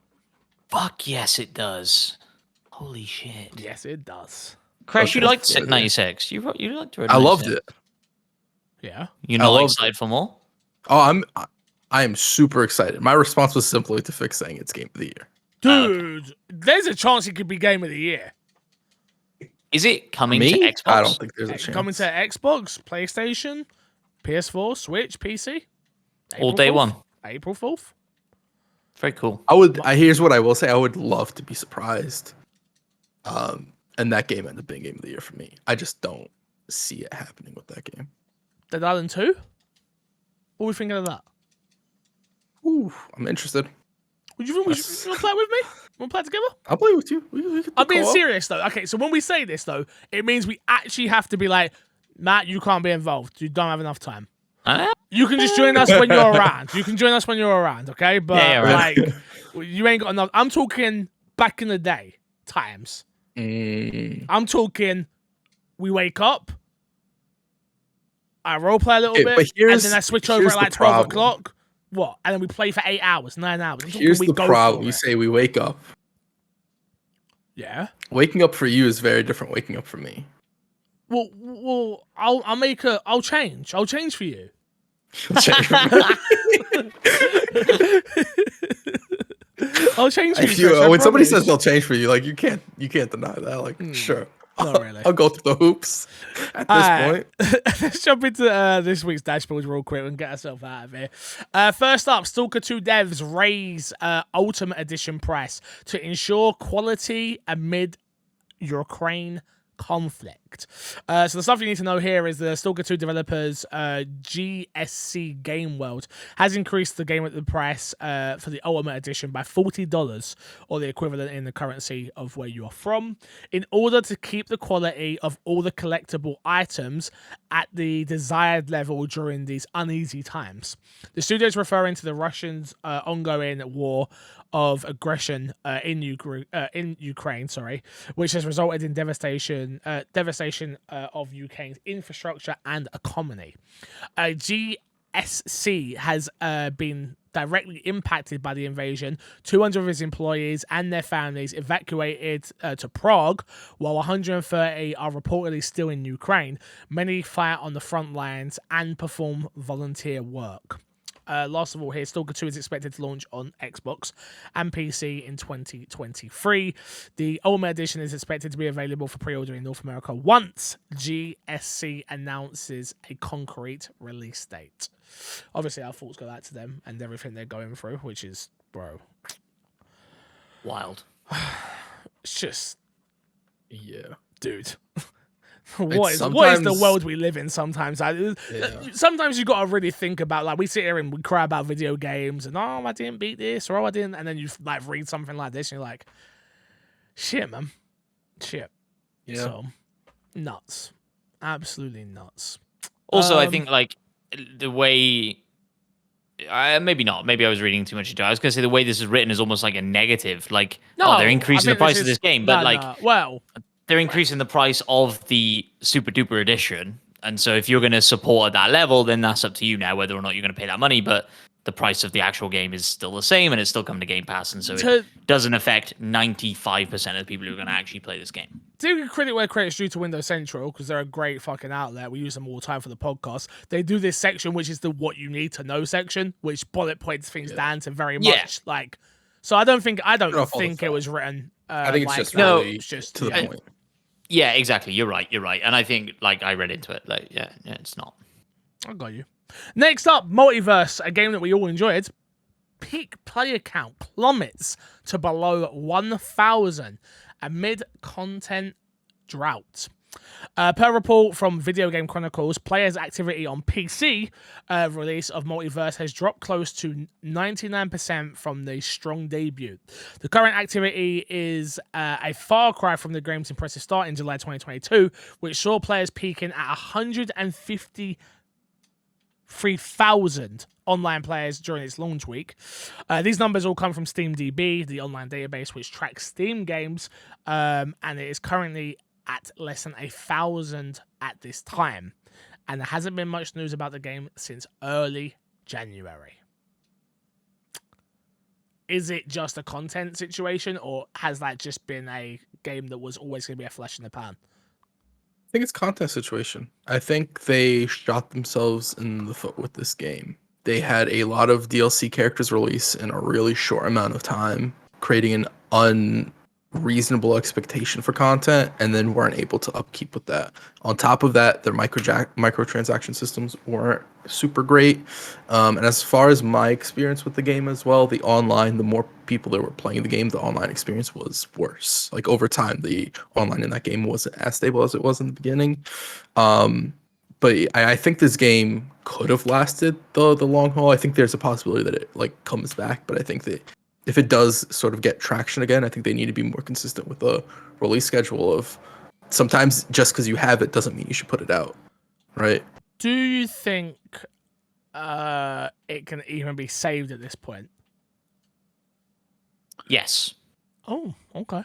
Fuck yes, it does. Holy shit. Yes, it does. Crash, you liked 96. You liked Road 96. I loved it. Yeah. You're not excited for more? Oh, I am super excited. My response was simply to Fix saying it's Game of the Year. Dude, there's a chance it could be Game of the Year. Is it coming to Xbox? I don't think there's a chance. Coming to Xbox, PlayStation, PS4, Switch, PC. All day 1. April 4th. Very cool. Here's what I will say. I would love to be surprised. And that game ended up being Game of the Year for me. I just don't see it happening with that game. Dead Island 2? What are we thinking of that? Ooh, I'm interested. Would you want to play with me? Want to play together? I'll play with you. We can I'm being co-op. serious though. Okay, so when we say this though, it means we actually have to be like, Matt, you can't be involved. You don't have enough time. You can just join us when you're around. You can join us when you're around, okay? But right. like, you ain't got enough. I'm talking back in the day times. I'm talking. We wake up. I roleplay a little bit, and then I switch over at like 12 o'clock. What? And then we play for 8 hours, 9 hours. Here's the problem. You say we wake up. Yeah. Waking up for you is very different waking up for me. Well, I'll change. I'll change for you. I'll change for you. When somebody says they'll change for you, like you can't deny that. Like, sure. Not really. I'll go through the hoops at this point. Let's jump into this week's dashboard real quick and get ourselves out of here. First up, Stalker 2 devs raise Ultimate Edition price to ensure quality amid Ukraine conflict. So the stuff you need to know here is the Stalker 2 developers GSC Game World has increased the game at the price for the Ultimate Edition by $40 or the equivalent in the currency of where you are from in order to keep the quality of all the collectible items at the desired level during these uneasy times. The studio is referring to the Russians' ongoing war of aggression in Ukraine, which has resulted in devastation of Ukraine's infrastructure and economy. GSC has been directly impacted by the invasion. 200 of its employees and their families evacuated to Prague, while 130 are reportedly still in Ukraine. Many fight on the front lines and perform volunteer work. Last of all here, Stalker 2 is expected to launch on Xbox and PC in 2023. The Ultimate Edition is expected to be available for pre-order in North America once GSC announces a concrete release date. Obviously, our thoughts go out to them and everything they're going through, which is, bro, wild. It's just, yeah, dude. What is the world we live in sometimes? Sometimes you got to really think about, like, we sit here and we cry about video games and, oh, I didn't beat this, or oh, I didn't, and then you like read something like this and you're like, shit, man. Shit. Yeah. So, nuts. Absolutely nuts. Also, I think, like, the way... maybe not. Maybe I was reading too much into it. I was going to say the way this is written is almost like a negative. Like, they're increasing the price of this game, but, well... They're increasing the price of the Super Duper Edition. And so if you're going to support at that level, then that's up to you now, whether or not you're going to pay that money. But the price of the actual game is still the same, and it's still coming to Game Pass. And so it doesn't affect 95% of the people who are going to actually play this game. Do credit where credit's due to Windows Central, because they're a great fucking outlet. We use them all the time for the podcast. They do this section, which is the what you need to know section, which bullet points things down to very much. Like, so I don't think it was written. I think it's like it's just to the point. Yeah, exactly. You're right. And I think, like, I read into it. Like, yeah, it's not. I got you. Next up, Multiverse, a game that we all enjoyed. Peak player count plummets to below 1,000 amid content drought. Per report from Video Game Chronicles, players' activity on PC release of Multiverse has dropped close to 99% from the strong debut. The current activity is a far cry from the game's impressive start in July 2022, which saw players peaking at 153,000 online players during its launch week. These numbers all come from SteamDB, the online database which tracks Steam games, and it is currently at less than 1,000 at this time, and there hasn't been much news about the game since early January. Is it just a content situation, or has that just been a game that was always going to be a flash in the pan? I think it's content situation. I think they shot themselves in the foot with this game. They had a lot of DLC characters release in a really short amount of time, creating an unreasonable expectation for content, and then weren't able to upkeep with that. On top of that, their microtransaction systems weren't super great. And as far as my experience with the game as well, the more people that were playing the game, the online experience was worse. Like, over time, the online in that game wasn't as stable as it was in the beginning. But I think this game could have lasted the long haul. I think there's a possibility that it, like, comes back, but I think that if it does sort of get traction again, I think they need to be more consistent with the release schedule of sometimes just because you have it doesn't mean you should put it out, right? Do you think it can even be saved at this point? Yes. Oh, okay.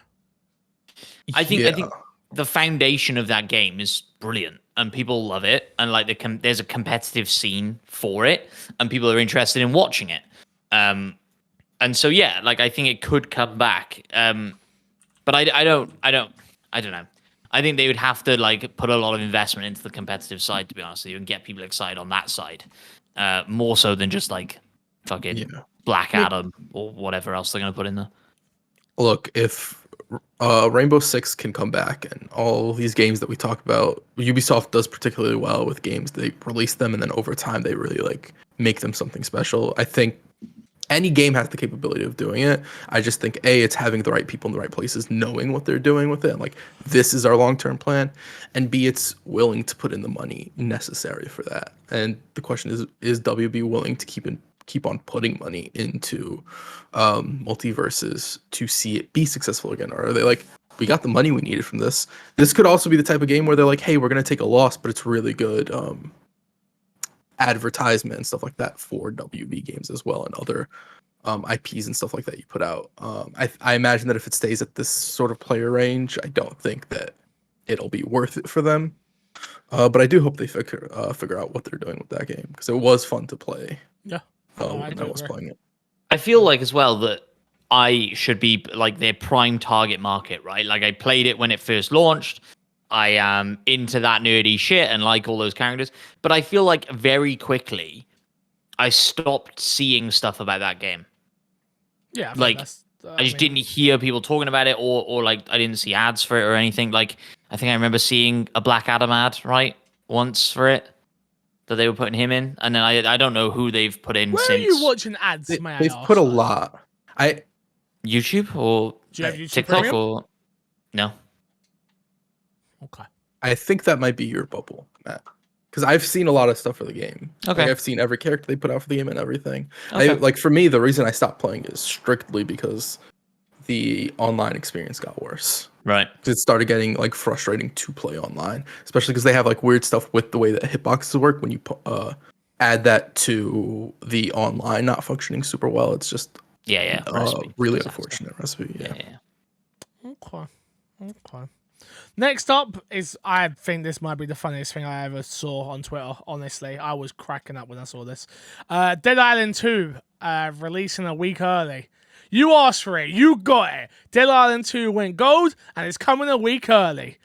I think the foundation of that game is brilliant, and people love it, and like there's a competitive scene for it, and people are interested in watching it. And so yeah, like I think it could come back. But I don't know. I think they would have to like put a lot of investment into the competitive side, to be honest with you, and get people excited on that side, more so than just like fucking Black Adam or whatever else they're gonna put in there. Look, if Rainbow Six can come back and all these games that we talk about, Ubisoft does particularly well with games. They release them and then over time they really like make them something special. I think any game has the capability of doing it. I just think it's having the right people in the right places, knowing what they're doing with it, and like this is our long-term plan, and B, it's willing to put in the money necessary for that. And the question is WB willing to keep on putting money into multiverses to see it be successful again, or are they like, we got the money we needed from this? This could also be the type of game where they're like, hey, we're gonna take a loss, but it's really good advertisement and stuff like that for WB games as well, and other IPs and stuff like that you put out. I imagine that if it stays at this sort of player range, I don't think that it'll be worth it for them. But I do hope they figure out what they're doing with that game, because it was fun to play. Yeah. When I was playing it. I feel like as well that I should be like their prime target market, right? Like I played it when it first launched. I am into that nerdy shit and like all those characters. But I feel like very quickly I stopped seeing stuff about that game. Yeah. Like I just didn't hear people talking about it, or like I didn't see ads for it or anything. Like I think I remember seeing a Black Adam ad, right? Once for it. That they were putting him in, and then I don't know who they've put in Where since. are you watching ads? They've put a lot. YouTube or do you have YouTube TikTok Premium? or no? Okay. I think that might be your bubble, Matt, because I've seen a lot of stuff for the game. Okay. Like, I've seen every character they put out for the game and everything. Okay. Like for me, the reason I stopped playing is strictly because the online experience got worse. Right. It started getting like frustrating to play online, especially because they have like weird stuff with the way that hitboxes work. When you add that to the online not functioning super well, it's just really unfortunate recipe. Yeah. Okay. Next up is, I think this might be the funniest thing I ever saw on Twitter. Honestly, I was cracking up when I saw this. Dead Island 2 releasing a week early. You asked for it. You got it. Dead Island 2 went gold, and it's coming a week early.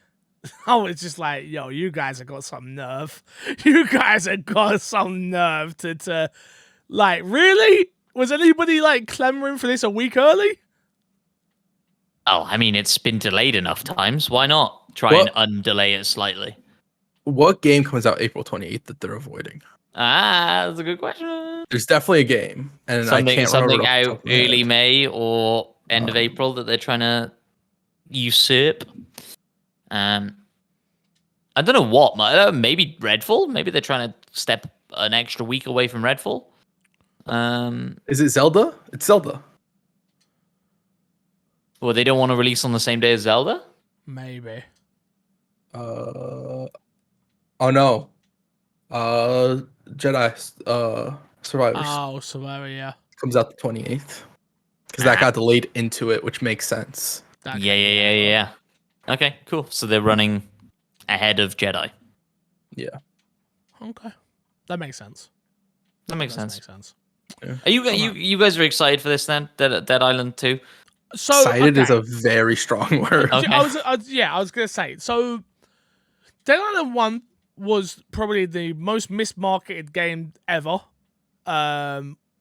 I was just like, yo, you guys have got some nerve. You guys have got some nerve to like, really? Was anybody, like, clamoring for this a week early? Oh, I mean, it's been delayed enough times. Why not try and undelay it slightly? What game comes out April 28th that they're avoiding? That's a good question. There's definitely a game, and something, I can't something remember out early May or end of April that they're trying to usurp. I don't know what. Maybe Redfall. Maybe they're trying to step an extra week away from Redfall. Is it Zelda? It's Zelda. Well, they don't want to release on the same day as Zelda? Maybe. Oh no. Jedi Survivors. Oh, Survivor, yeah. Comes out the 28th. Because that got delayed into it, which makes sense. Yeah. Okay, cool. So they're running ahead of Jedi. Yeah. Okay. That makes sense. That makes sense. Yeah. Are you guys are excited for this then? Dead Island 2? So, excited is a very strong word. Okay. I was gonna say. So, Dead Island 1 was probably the most mismarketed game ever,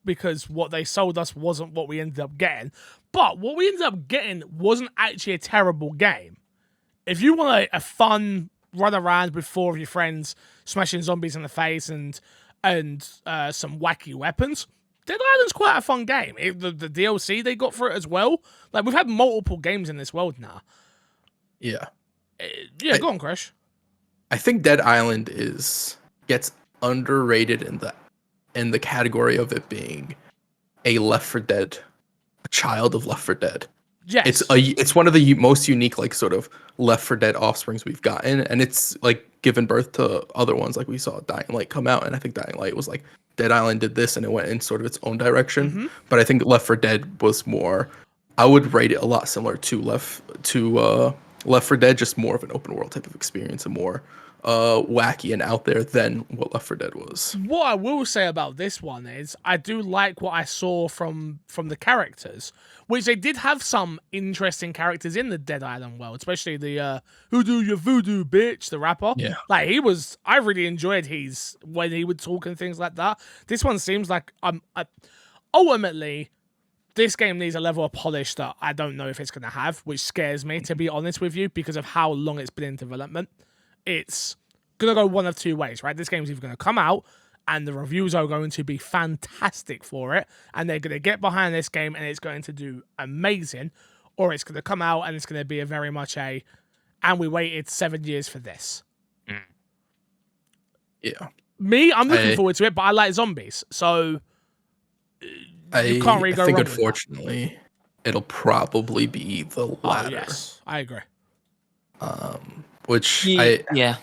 because what they sold us wasn't what we ended up getting. But what we ended up getting wasn't actually a terrible game. If you want a fun run around with four of your friends, smashing zombies in the face and some wacky weapons, Dead Island's quite a fun game. The DLC they got for it as well. Like, we've had multiple games in this world now. Yeah. Go on, Crash. I think Dead Island gets underrated in the category of it being a Left 4 Dead a child of Left 4 Dead. Yes. It's one of the most unique like sort of Left 4 Dead offsprings we've gotten, and it's like given birth to other ones. Like we saw Dying Light come out, and I think Dying Light was like Dead Island did this, and it went in sort of its own direction. Mm-hmm. But I think Left 4 Dead was more. I would rate it a lot similar to Left 4 Dead, just more of an open world type of experience and more wacky and out there than what Left 4 Dead was. What I will say about this one is I do like what I saw from the characters, which they did have some interesting characters in the Dead Island world, especially the "Who do you voodoo, bitch?" the rapper. Yeah. Like I really enjoyed when he would talk and things like that. This one seems like ultimately this game needs a level of polish that I don't know if it's going to have, which scares me, to be honest with you, because of how long it's been in development. It's going to go one of two ways, right? This game's either going to come out and the reviews are going to be fantastic for it, and they're going to get behind this game and it's going to do amazing, or it's going to come out and it's going to be and we waited 7 years for this. Yeah. I'm looking forward to it, but I like zombies, so you can't really go I think wrong with unfortunately it'll probably be the latter. Oh, yes, I agree. Which I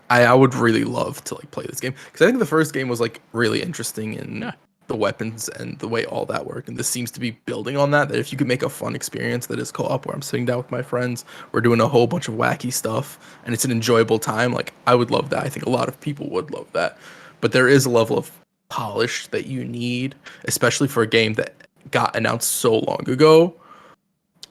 I would really love to like play this game, because I think the first game was like really interesting in the weapons and the way all that worked, and this seems to be building on that. That if you could make a fun experience that is co-op, where I'm sitting down with my friends, we're doing a whole bunch of wacky stuff, and it's an enjoyable time. Like I would love that. I think a lot of people would love that, but there is a level of polish that you need, especially for a game that got announced so long ago.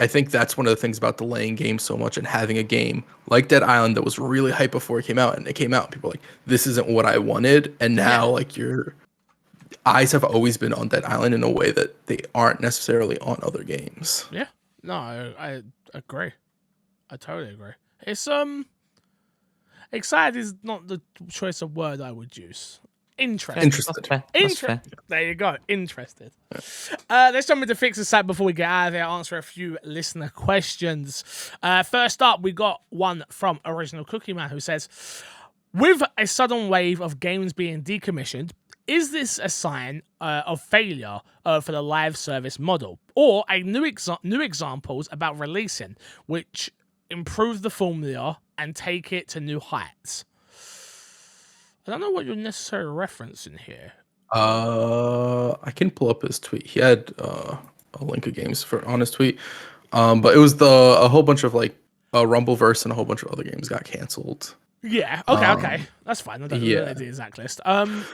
I think that's one of the things about delaying games so much and having a game like Dead Island that was really hyped before it came out, and it came out, people were like, this isn't what I wanted, and now like your eyes have always been on Dead Island in a way that they aren't necessarily on other games. Yeah, no, I agree. I totally agree. It's excited is not the choice of word I would use. Interested. That's fair. There you go. Interested. Let's jump into Fix the Site before we get out of here. Answer a few listener questions. First up, we got one from Original Cookie Man who says, with a sudden wave of games being decommissioned, is this a sign of failure for the live service model, or a new examples about releasing which improve the formula and take it to new heights? I don't know what you're necessarily referencing here. I can pull up his tweet. He had a link of games on his tweet. But it was a whole bunch of like Rumbleverse and a whole bunch of other games got canceled. Yeah. Okay. That's fine. I don't know the exact list. I'm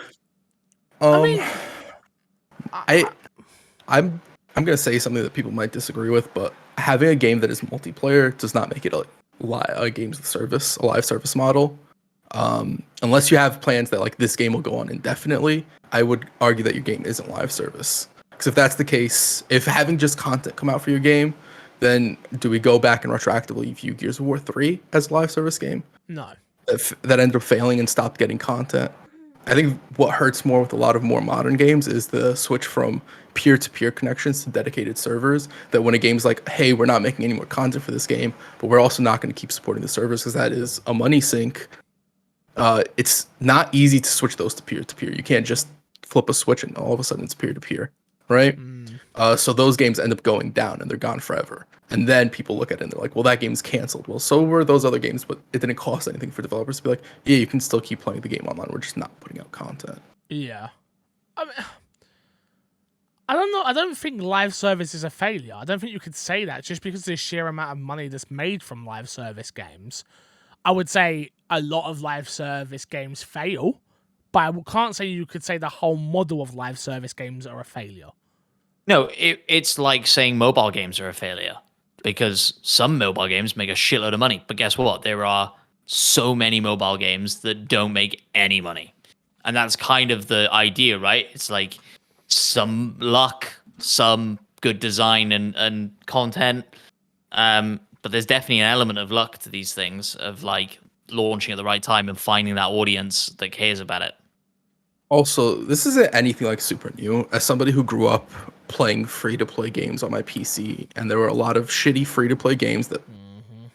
gonna say something that people might disagree with, but having a game that is multiplayer does not make it a live service model. Unless you have plans that like this game will go on indefinitely, I would argue that your game isn't live service. Because if that's the case, if having just content come out for your game, then do we go back and retroactively view Gears of War 3 as a live service game? No. That ended up failing and stopped getting content. I think what hurts more with a lot of more modern games is the switch from peer-to-peer connections to dedicated servers. That when a game's like, hey, we're not making any more content for this game, but we're also not going to keep supporting the servers because that is a money sink. It's not easy to switch those to peer-to-peer. You can't just flip a switch and all of a sudden it's peer-to-peer, right? So those games end up going down and they're gone forever. And then people look at it and they're like, well, that game's canceled. Well, so were those other games, but it didn't cost anything for developers to be like, yeah, you can still keep playing the game online. We're just not putting out content. Yeah. I mean, I don't know. I don't think live service is a failure. I don't think you could say that just because of the sheer amount of money that's made from live service games. I would say a lot of live service games fail, but I can't say you could say the whole model of live service games are a failure. No, it's like saying mobile games are a failure, because some mobile games make a shitload of money. But guess what? There are so many mobile games that don't make any money. And that's kind of the idea, right? It's like some luck, some good design and content. But there's definitely an element of luck to these things, of like launching at the right time and finding that audience that cares about it. Also, this isn't anything like super new. As somebody who grew up playing free-to-play games on my PC, and there were a lot of shitty free-to-play games that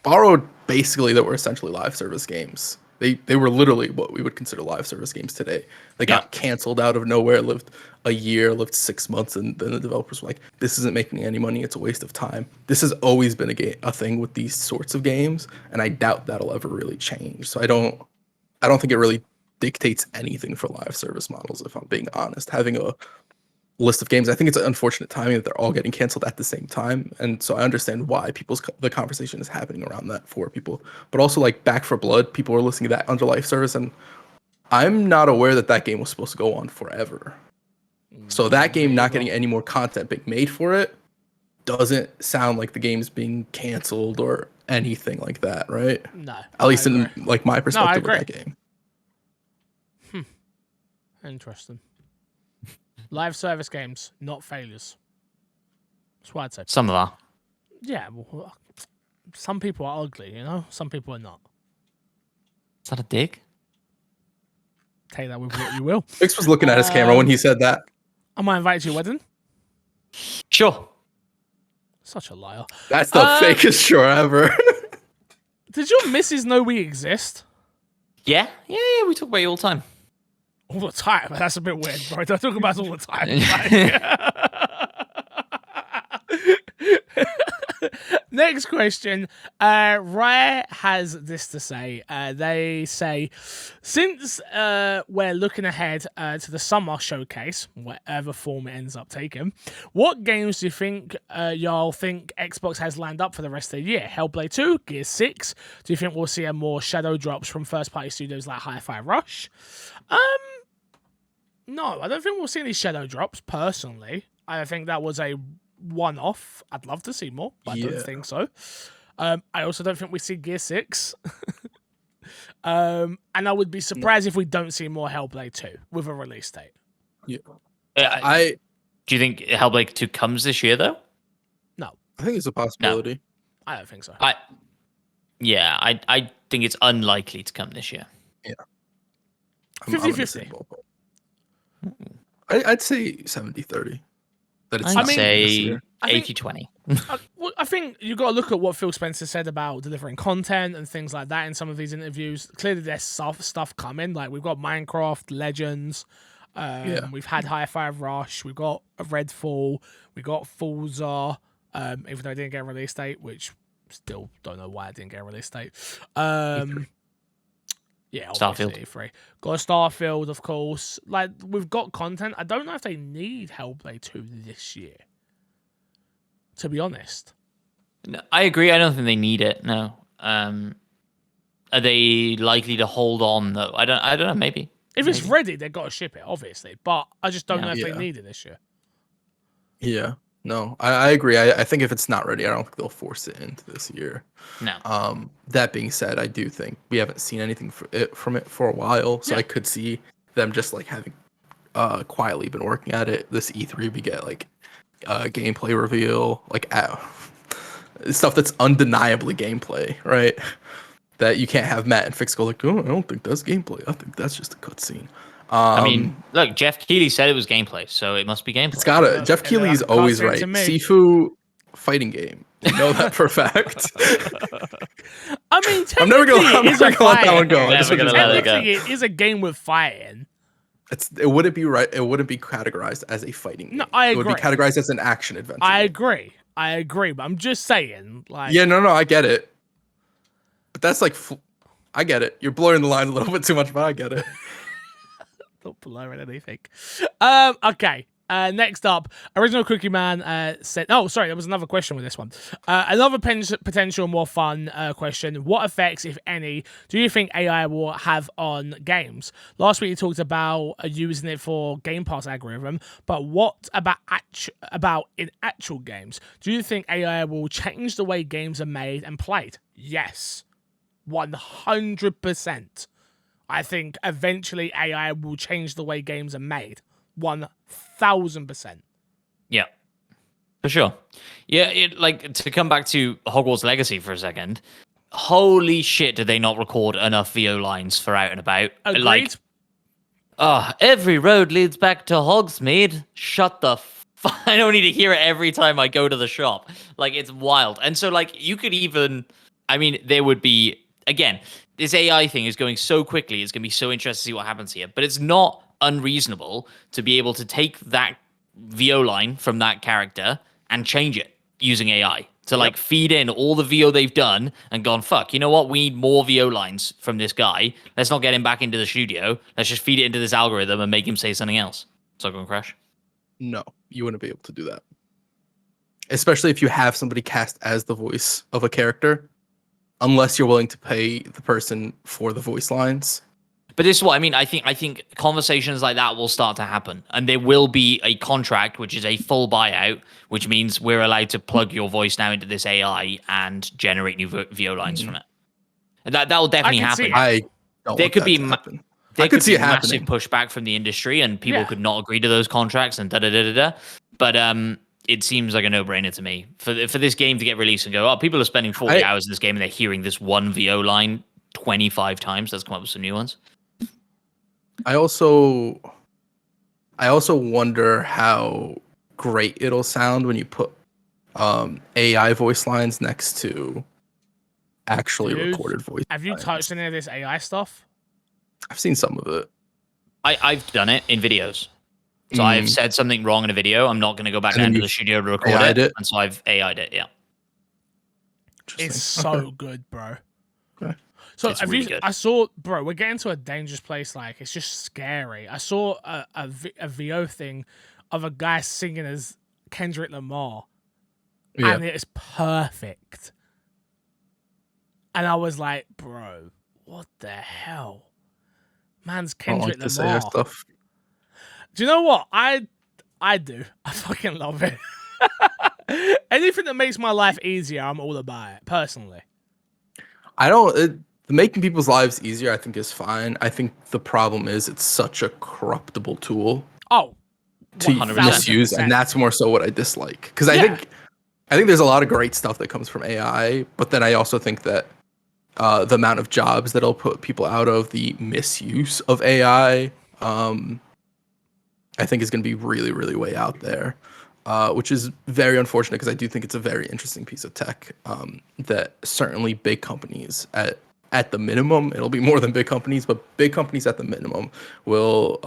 borrowed basically that were essentially live service games. They were literally what we would consider live service games today. They got canceled out of nowhere, lived a year, lived 6 months, and then the developers were like, "This isn't making any money. It's a waste of time." This has always been a thing with these sorts of games, and I doubt that'll ever really change. So I don't think it really dictates anything for live service models. If I'm being honest, having a list of games, I think it's an unfortunate timing that they're all getting canceled at the same time, and so I understand why the conversation is happening around that for people. But also, like Back for Blood, people are listening to that under live service, and I'm not aware that game was supposed to go on forever. So that game not getting any more content being made for it doesn't sound like the game's being canceled or anything like that, right? No. At least in like my perspective of that game. Interesting. Live service games, not failures. That's what I'd say. Some of them are. Yeah, well, some people are ugly, you know? Some people are not. Is that a dig? Take that with what you will. Fix was looking at his camera when he said that. I might invite you to your wedding. Sure. Such a liar. That's the fakest sure ever. Did your missus know we exist? Yeah, we talk about you all the time. All the time? That's a bit weird, bro. Don't talk about it all the time. Next question. Rye has this to say. They say, since we're looking ahead to the summer showcase, whatever form it ends up taking, what games do you think y'all think Xbox has lined up for the rest of the year? Hellblade 2, Gears 6. Do you think we'll see more shadow drops from first-party studios like Hi-Fi Rush? No, I don't think we'll see any shadow drops, personally. I think that was a one-off. I'd love to see more, but I don't think so. I also don't think we see Gear 6. And I would be surprised if we don't see more Hellblade 2 with a release date. Yeah. Do you think Hellblade 2 comes this year, though? No. I think it's a possibility. No, I don't think so. I think it's unlikely to come this year. Yeah. 50-50. I'd say 70-30. That it's I'd say 80-20. I think you've got to look at what Phil Spencer said about delivering content and things like that in some of these interviews. Clearly, there's stuff coming. Like, we've got Minecraft, Legends. We've had Hi-Fi Rush. We've got Redfall. We got Forza, even though it didn't get a release date, which still don't know why it didn't get a release date. Yeah, obviously E3. Got Starfield, of course. Like, we've got content. I don't know if they need Hellblade 2 this year, to be honest. No, I agree. I don't think they need it. No. Are they likely to hold on though? I don't know. Maybe. If it's ready, they've got to ship it, obviously. But I just don't know if they need it this year. Yeah. No, I agree. I think if it's not ready, I don't think they'll force it into this year. No. That being said, I do think we haven't seen anything from it for a while, so I could see them just like having quietly been working at it. This E3, we get like gameplay reveal, like stuff that's undeniably gameplay, right? That you can't have Matt and Fix go like, oh, I don't think that's gameplay. I think that's just a cutscene. I mean, look, Jeff Keighley said it was gameplay, so it must be gameplay. It's gotta. Jeff Keighley's always right. Sifu fighting game. You know that for a fact. I mean, I'm never gonna let that one go. It is a game with fighting. It wouldn't be right. It wouldn't be categorized as a fighting game. No, I agree. It would be categorized as an action adventure. I agree, but I'm just saying, like. Yeah, no, I get it. But that's like, I get it. You're blurring the line a little bit too much, but I get it. Not blurring anything. Okay. Next up, Original Cookie Man said... Oh, sorry, there was another question with this one. Another potential more fun question. What effects, if any, do you think AI will have on games? Last week you talked about using it for Game Pass algorithm, but what about in actual games? Do you think AI will change the way games are made and played? Yes. 100%. I think eventually AI will change the way games are made. 1,000%. Yeah, for sure. Yeah, like to come back to Hogwarts Legacy for a second. Holy shit! Did they not record enough VO lines for Out and About? Agreed. Like, every road leads back to Hogsmeade. Shut the. I don't need to hear it every time I go to the shop. Like, it's wild. And so, like, you could even. I mean, there would be again, this AI thing is going so quickly. It's going to be so interesting to see what happens here. But it's not unreasonable to be able to take that VO line from that character and change it using AI to like feed in all the VO they've done and gone, fuck, you know what? We need more VO lines from this guy. Let's not get him back into the studio. Let's just feed it into this algorithm and make him say something else. So going Crash. No, you wouldn't be able to do that. Especially if you have somebody cast as the voice of a character, unless you're willing to pay the person for the voice lines. But this is what I mean. I think conversations like that will start to happen, and there will be a contract, which is a full buyout, which means we're allowed to plug your voice now into this AI and generate new VO lines from it. And that will definitely happen. I don't there want could that be to happen. there I could see it massive happening. pushback from the industry, and people could not agree to those contracts and da da da da da. But it seems like a no-brainer to me for this game to get released and go, oh, people are spending 40 hours in this game and they're hearing this one VO line 25 times. Let's come up with some new ones. I also wonder how great it'll sound when you put AI voice lines next to actually recorded voice. Have you touched any of this AI stuff? I've seen some of it. I've done it in videos. So I've said something wrong in a video. I'm not going to go back down to the studio to record it. And so I've AI'd it, yeah. It's so good, bro. Okay. So It's really good. I saw, bro, we're getting to a dangerous place. Like, it's just scary. I saw a VO thing of a guy singing as Kendrick Lamar. Yeah. And it is perfect. And I was like, bro, what the hell? Man's Kendrick I don't like Lamar. this AI stuff. Do you know what? I do. I fucking love it. Anything that makes my life easier, I'm all about it, personally. Making people's lives easier, I think, is fine. I think the problem is it's such a corruptible tool Oh, to 100%. misuse, and that's more so what I dislike. Because I think there's a lot of great stuff that comes from AI, but then I also think that the amount of jobs that it'll put people out of, the misuse of AI, I think is going to be really, really way out there, which is very unfortunate because I do think it's a very interesting piece of tech that certainly big companies at the minimum, it'll be more than big companies, but big companies at the minimum will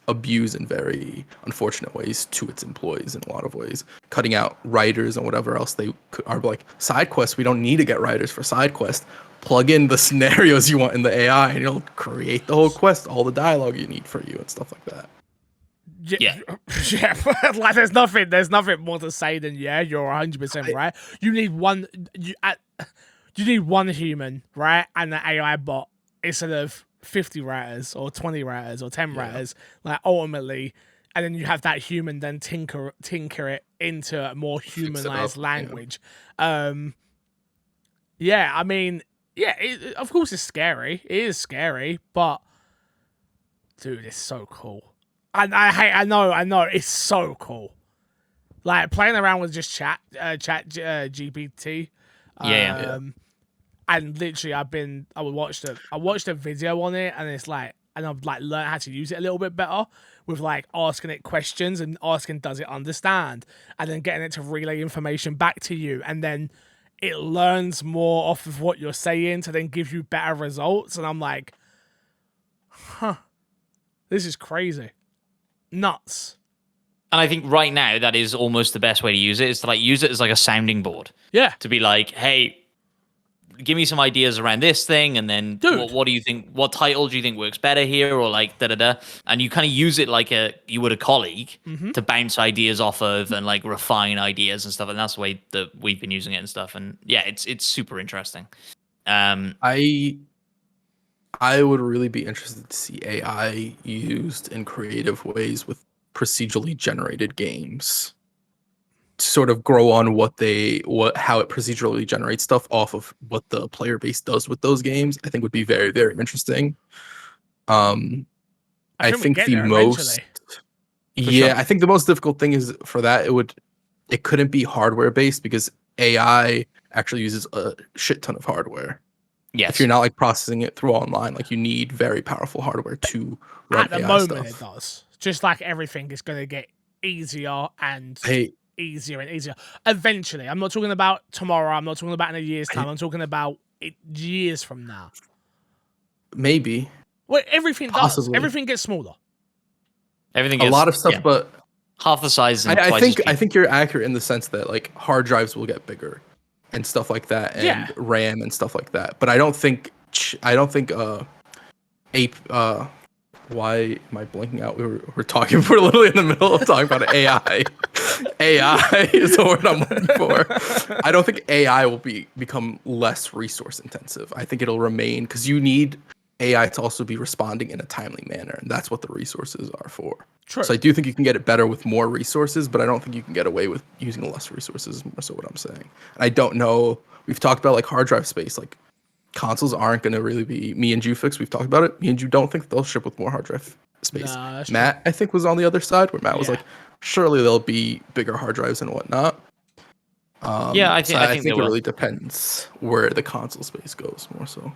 abuse in very unfortunate ways to its employees in a lot of ways, cutting out writers and whatever else they are like, side quests, we don't need to get writers for side quests. Plug in the scenarios you want in the AI and it'll create the whole quest, all the dialogue you need for you and stuff like that. Yeah. Yeah. Like there's nothing more to say than you're 100% right. You need one human, right, and an AI bot instead of 50 writers or 20 writers or 10 writers, like ultimately, and then you have that human then tinker it into a more humanized language. Yeah, I mean, of course it's scary. It is scary, but dude, it's so cool. I know, it's so cool. Like playing around with just chat GPT. And literally, I watched a video on it, and it's like, and I've like learned how to use it a little bit better with like asking it questions and asking, does it understand, and then getting it to relay information back to you, and then it learns more off of what you're saying to then give you better results. And I'm like, this is crazy, nuts. And I think right now that is almost the best way to use it, is to like use it as like a sounding board. Yeah. To be like, hey, give me some ideas around this thing, and then what do you think? What title do you think works better here, or like da da da? And you kind of use it like you would a colleague to bounce ideas off of and like refine ideas and stuff. And that's the way that we've been using it and stuff. And yeah, it's super interesting. I would really be interested to see AI used in creative ways with procedurally generated games. Sort of grow on how it procedurally generates stuff off of what the player base does with those games, I think would be very, very interesting. I think the most I think the most difficult thing is for that it couldn't be hardware based because AI actually uses a shit ton of hardware. Yes. If you're not like processing it through online, like you need very powerful hardware to run at the AI moment stuff. it does. Just like everything is going to get easier and easier and easier. Eventually, I'm not talking about tomorrow. I'm not talking about in a year's time. I'm talking about years from now? Maybe. Well, everything does. Possibly. Everything gets smaller. Everything A gets lot of stuff, yeah, but half the size and I twice think as cheap. you're accurate in the sense that like hard drives will get bigger and stuff like that, and Yeah. RAM and stuff like that. But I don't think ape why am I blanking out? We're talking. We're literally in the middle of talking about AI. AI is the word I'm looking for. I don't think AI will become less resource intensive. I think it'll remain because you need AI to also be responding in a timely manner, and that's what the resources are for. True. So I do think you can get it better with more resources, but I don't think you can get away with using less resources. Is more so what I'm saying. And I don't know. We've talked about like hard drive space, like. Consoles aren't going to really be me and Jufix. We've talked about it. Me and you don't think they'll ship with more hard drive space. Nah, that's Matt, I think, was on the other side where Matt was Yeah. like, surely there'll be bigger hard drives and whatnot. Yeah, I so think it there will. really depends where the console space goes more so.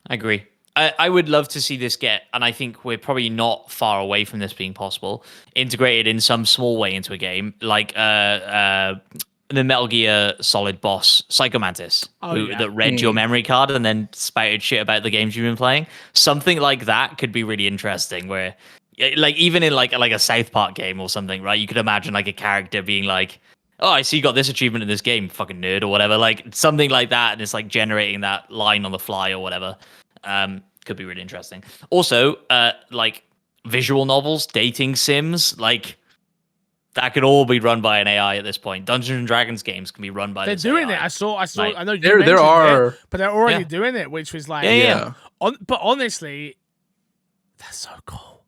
I agree. I would love to see this get, and I think we're probably not far away from this being possible, integrated in some small way into a game, like the Metal Gear Solid boss, Psycho Mantis, that read your memory card and then spouted shit about the games you've been playing. Something like that could be really interesting, where, like, even in like a South Park game or something, right? You could imagine like a character being like, oh, I see you got this achievement in this game, fucking nerd, or whatever. Like something like that, and it's like generating that line on the fly or whatever. Could be really interesting. Also, like visual novels, dating sims, like that could all be run by an AI at this point. Dungeons and Dragons games can be run by. They're this doing AI. it. I saw. Like, I know you there mentioned are, it, but they're already Yeah. doing it, which was like, Yeah. But honestly, that's so cool.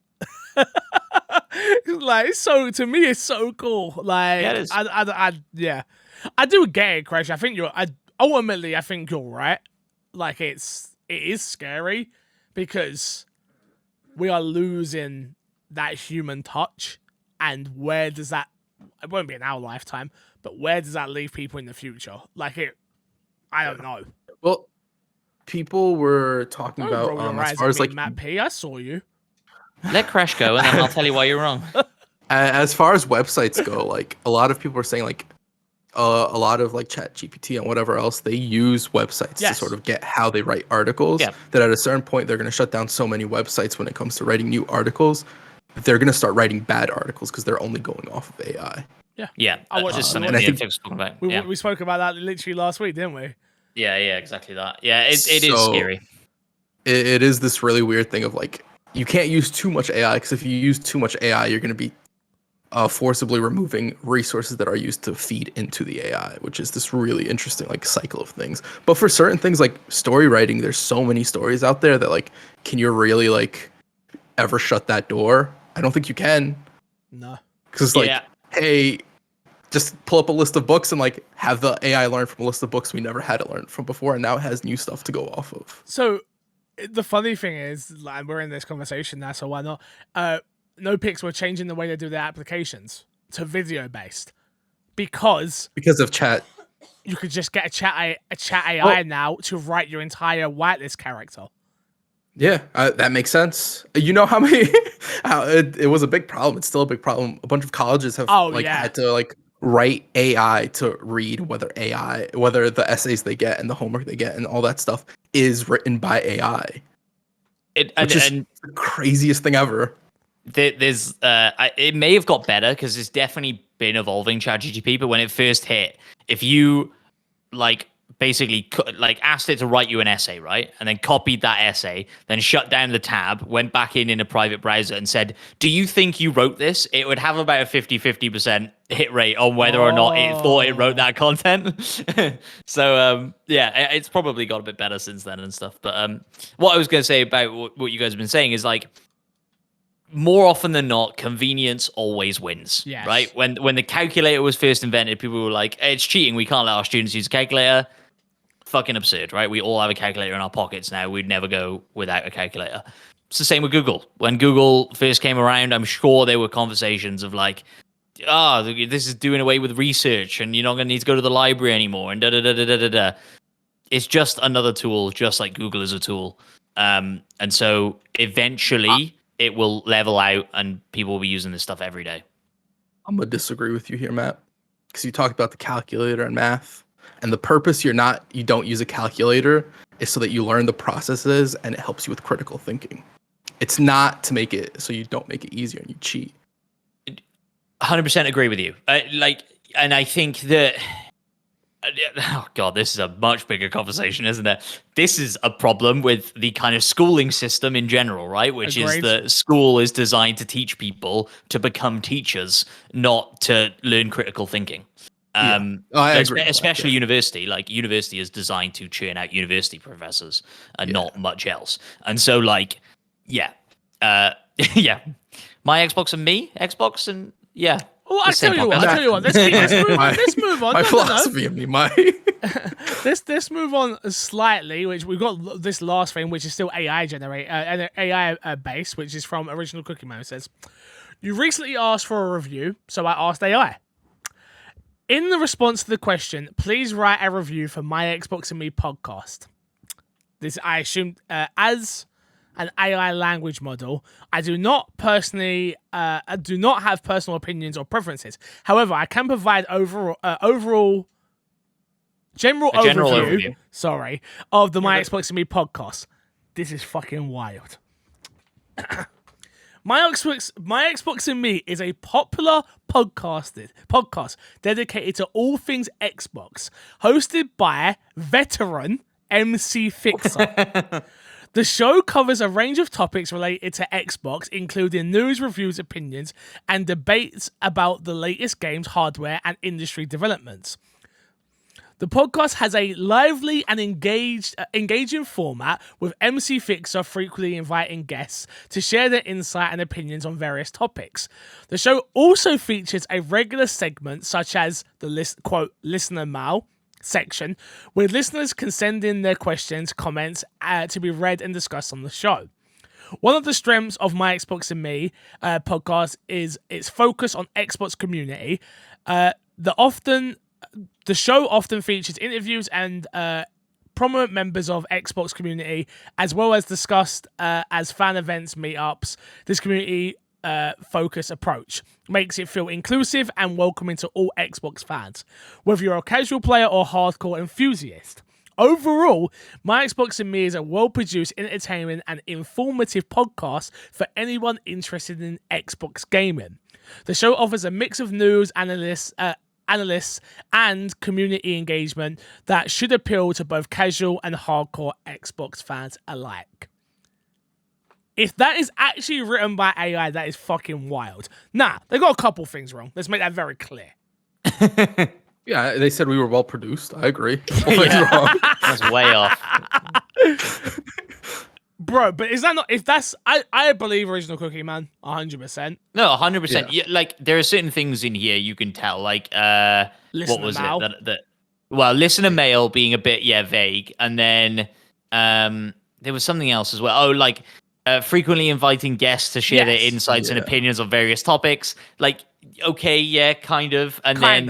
Like, it's so to me, it's so cool. Like, Yeah, it is. I do get it, Crash. I think ultimately, I think you're right. Like, it is scary because we are losing that human touch, and where does that? It won't be in our lifetime, but where does that leave people in the future? Like I don't know. Well, people were talking Don't about roll your as eyes far at as me, like Matt P. I saw you. Let Crash go, and then I'll tell you why you're wrong. as far as websites go, like a lot of people are saying like a lot of like Chat GPT and whatever else, they use websites to Yes. sort of get how they write articles. Yeah. That at a certain point they're going to shut down so many websites when it comes to writing new articles. They're going to start writing bad articles because they're only going off of AI. Yeah, I watched just it. something And I the think- folks talking about. We, Yeah, we spoke about that literally last week, didn't we? yeah, exactly that. Yeah, it is So- scary. It is this really weird thing of like you can't use too much AI because if you use too much AI, you're going to be forcibly removing resources that are used to feed into the AI, which is this really interesting like cycle of things. But for certain things like story writing, there's so many stories out there that like, can you really like ever shut that door? I don't think you can. No. Because like, Yeah. hey, just pull up a list of books and like have the AI learn from a list of books we never had it learn from before, and now it has new stuff to go off of. So the funny thing is, like, we're in this conversation now, so why not? NoPix were changing the way they do their applications to video based because Of chat. you could just get a chat AI now to write your entire whitelist character. Yeah, that makes sense. You know how many? How it was a big problem. It's still a big problem. A bunch of colleges have had to like write AI to read whether the essays they get and the homework they get and all that stuff is written by AI. Which is the craziest thing ever. There's it may have got better because it's definitely been evolving ChatGPT, but when it first hit, if you like basically like asked it to write you an essay, right, and then copied that essay, then shut down the tab, went back in a private browser and said, do you think you wrote this? It would have about a 50% hit rate on whether or not it thought it wrote that content. So yeah, it's probably got a bit better since then and stuff. But what I was going to say about what you guys have been saying is like, more often than not, convenience always wins. Yes. Right? When the calculator was first invented, people were like, hey, it's cheating. We can't let our students use a calculator. Fucking absurd, right? We all have a calculator in our pockets now. We'd never go without a calculator. It's the same with Google. When Google first came around, I'm sure there were conversations of like, this is doing away with research and you're not going to need to go to the library anymore and da-da-da-da-da-da. It's just another tool, just like Google is a tool. And so eventually it will level out and people will be using this stuff every day. I'm gonna disagree with you here, Matt, because you talked about the calculator and math. And the purpose you don't use a calculator is so that you learn the processes and it helps you with critical thinking. It's not to make it so you don't make it easier and you cheat. 100% agree with you. And I think that, oh God, this is a much bigger conversation, isn't it? This is a problem with the kind of schooling system in general, right? Which Agreed. is that school is designed to teach people to become teachers, not to learn critical thinking. I agree Especially university. Like, university is designed to churn out university professors and not much else. And so, like, yeah. Yeah. My Xbox and me, Xbox and, yeah. Well, I'll tell you what. Let's move on. My philosophy of me, Let's move on slightly, which we've got this last thing, which is still AI based, which is from Original Cookie Man. It says, you recently asked for a review, so I asked AI. In the response to the question, please write a review for My Xbox and Me podcast. This, I assume, as an AI language model, I do not have personal opinions or preferences. However, I can provide general overview. Sorry, of the My Xbox and Me podcast. This is fucking wild. My Xbox and Me is a popular podcast dedicated to all things Xbox, hosted by veteran MC Fixer. The show covers a range of topics related to Xbox, including news, reviews, opinions, and debates about the latest games, hardware, and industry developments. The podcast has a lively and engaging format, with MC Fixer frequently inviting guests to share their insight and opinions on various topics. The show also features a regular segment such as the listener mail section, where listeners can send in their questions, comments to be read and discussed on the show. One of the strengths of My Xbox and Me podcast is its focus on Xbox community. The show often features interviews and prominent members of Xbox community, as well as discussed as fan events, meetups. This community focus approach makes it feel inclusive and welcoming to all Xbox fans, whether you're a casual player or hardcore enthusiast. Overall, My Xbox and Me is a well-produced, entertaining, and informative podcast for anyone interested in Xbox gaming. The show offers a mix of news, analysts, and community engagement that should appeal to both casual and hardcore Xbox fans alike. If that is actually written by AI, that is fucking wild. Nah, they got a couple things wrong. Let's make that very clear. Yeah, they said we were well produced. I agree. Wrong. That's way off. Bro, but is that not... If that's... I believe Original Cookie Man, 100%. No, 100%. Yeah, like, there are certain things in here you can tell. Like, what was it? Listener mail being a bit, vague. And then there was something else as well. Oh, like... frequently inviting guests to share their insights and opinions on various topics. Like, okay, yeah, kind of. And then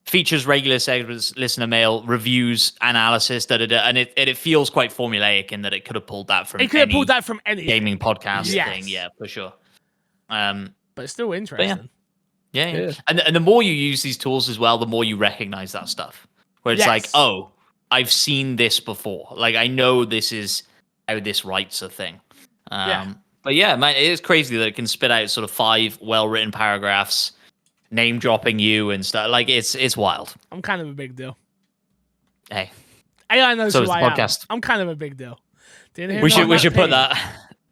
features regular segments, listener mail, reviews, analysis, and it feels quite formulaic in that it could have pulled that from any gaming podcast thing. Yeah, for sure. But it's still interesting. Yeah. And the more you use these tools as well, the more you recognize that stuff. Where it's like, oh, I've seen this before. Like, I know this is how this writes a thing. But yeah, man, it is crazy that it can spit out sort of 5 well-written paragraphs, name dropping you and stuff. Like, it's wild. I'm kind of a big deal. Hey, AI knows so who I podcast. am. I'm kind of a big deal. We should put that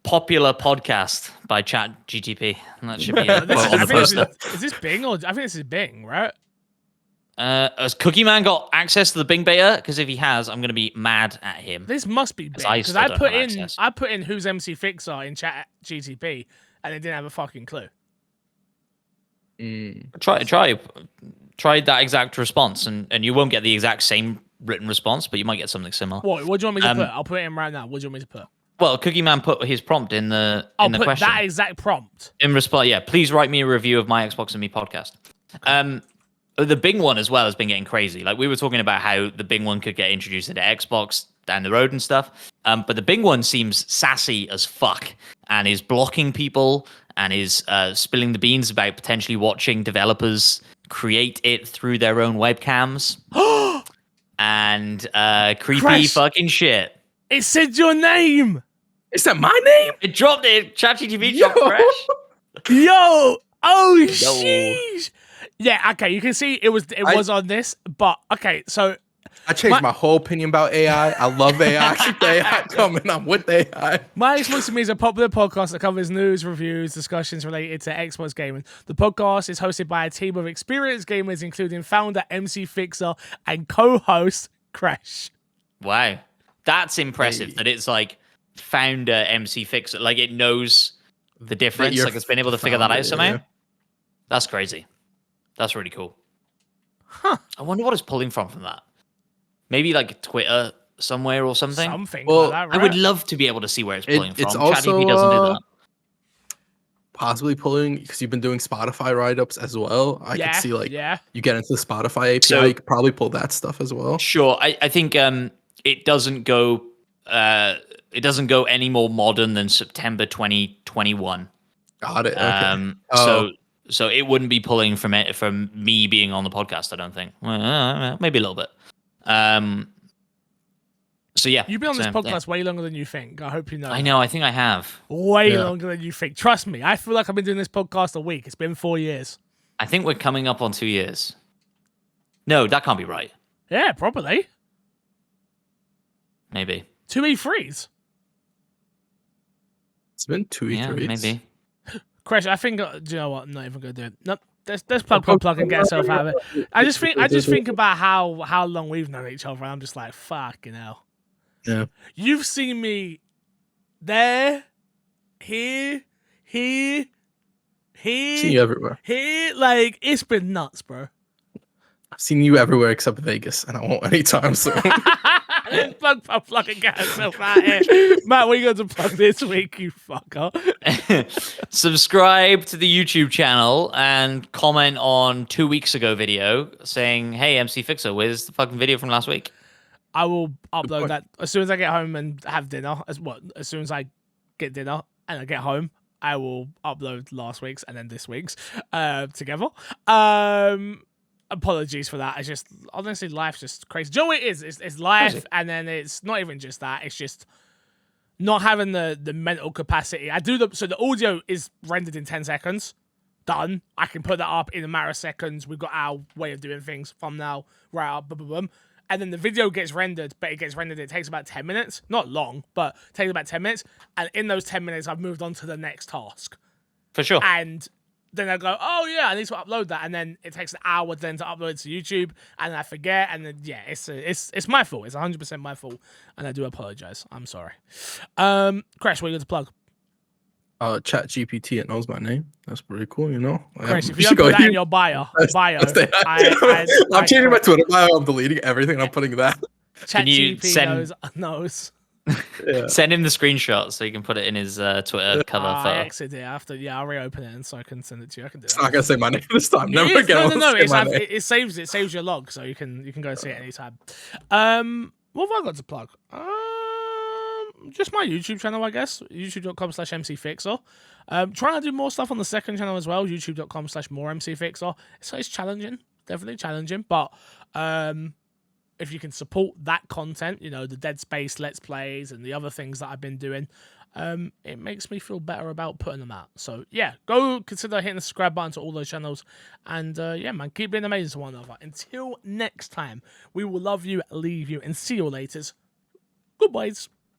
popular podcast by Chat GTP. And that should be on the poster. Is this Bing or I think this is Bing, right? Has Cookie Man got access to the Bing beta? Because if he has, I'm going to be mad at him. This must be Bing, because I put in who's MC Fixer in Chat GTP, and it didn't have a fucking clue. Try that exact response, and you won't get the exact same written response, but you might get something similar. What do you want me to put? I'll put it in right now. What do you want me to put? Well, Cookie Man put his prompt in the question. That exact prompt. In response, please write me a review of My Xbox and Me podcast. The Bing one as well has been getting crazy. Like, we were talking about how the Bing one could get introduced into Xbox down the road and stuff. But the Bing one seems sassy as fuck and is blocking people and is spilling the beans about potentially watching developers create it through their own webcams. and creepy Crash. fucking shit. It said your name. Is that my name? It dropped it. ChatGPT Yo. dropped Crash. Yo. Oh, sheesh. Yeah, okay, you can see it was on this, but okay, so I changed my whole opinion about AI. I love AI. Keep the AI coming. I'm with AI. My Xbox to Me is a popular podcast that covers news, reviews, discussions related to Xbox gaming. The podcast is hosted by a team of experienced gamers, including founder MC Fixer and co-host Crash. Wow. That's impressive that it's like founder MC Fixer. Like it knows the difference. you're Like it's been able to figure that founder, out somehow. yeah. That's crazy. That's really cool. Huh. I wonder what it's pulling from that. Maybe like Twitter somewhere or something. Something Well, like that, right? I would love to be able to see where it's pulling It's from. also, ChatGPT doesn't do that. Possibly pulling, because you've been doing Spotify write-ups as well. I could see like you get into the Spotify API, So- you could probably pull that stuff as well. Sure. I think it doesn't go any more modern than September 2021. Got it. Okay. So it wouldn't be pulling from me being on the podcast, I don't think. Maybe a little bit. So yeah. You've been on this So, podcast way longer than you think. I hope you know. I know. I think I have. Way longer than you think. Trust me. I feel like I've been doing this podcast a week. It's been 4 years. I think we're coming up on 2 years. No, that can't be right. Yeah, probably. Maybe. 2 E3s. It's been 2 Yeah, E3s. maybe. Crash, I think, do you know what? I'm not even going to do it. Nope. Let's plug and get yourself out of it. I just think about how long we've known each other, and I'm just like, fucking hell. Yeah. You've seen me there, here, Seen you everywhere. here. Like, it's been nuts, bro. I've seen you everywhere except Vegas, and I won't anytime soon. plug and get yourself out here. Matt, what are you going to plug this week, you fucker? Subscribe to the YouTube channel and comment on 2 weeks ago video saying, "Hey, MC Fixer, where's the fucking video from last week?" I will upload that as soon as I get home and have dinner. As soon as I get dinner and I get home, I will upload last week's and then this week's together. Apologies for that. It's just, honestly, life's just crazy. Do you know what it is? It's life, Crazy. and then it's not even just that. It's just not having the mental capacity. So the audio is rendered in 10 seconds. Done. I can put that up in a matter of seconds. We've got our way of doing things from now, right up, boom, boom, boom. And then the video gets rendered, but it takes about 10 minutes. Not long, but it takes about 10 minutes. And in those 10 minutes, I've moved on to the next task. For sure. And then I go, oh yeah, I need to upload that, and then it takes an hour then to upload it to YouTube, and I forget, and then yeah, it's my fault. It's 100% my fault, and I do apologize. I'm sorry. Crash, what are you going to plug? Chat GPT, it knows my name. That's pretty cool, you know. Crash, if you don't put that in your bio, I'm changing my Twitter bio. I'm deleting everything. I'm putting that. Chat you GPT knows. Yeah. Send him the screenshot so you can put it in his Twitter cover I photo. exited it. I'll reopen it, and so I can send it to you. I can do It's that. not gonna say my name this time. It Never is. again. No. will say my name. It saves your log, so you can go and see it anytime. What have I got to plug? Just my YouTube channel, I guess. YouTube.com/MCFixer. Trying to do more stuff on the second channel as well. YouTube.com/MoreMCFixer. So it's challenging, definitely challenging, but if you can support that content, you know, the Dead Space Let's Plays and the other things that I've been doing, it makes me feel better about putting them out. So yeah, go consider hitting the subscribe button to all those channels. And yeah, man, keep being amazing to one another. Until next time, we will love you, leave you, and see you later. Goodbyes.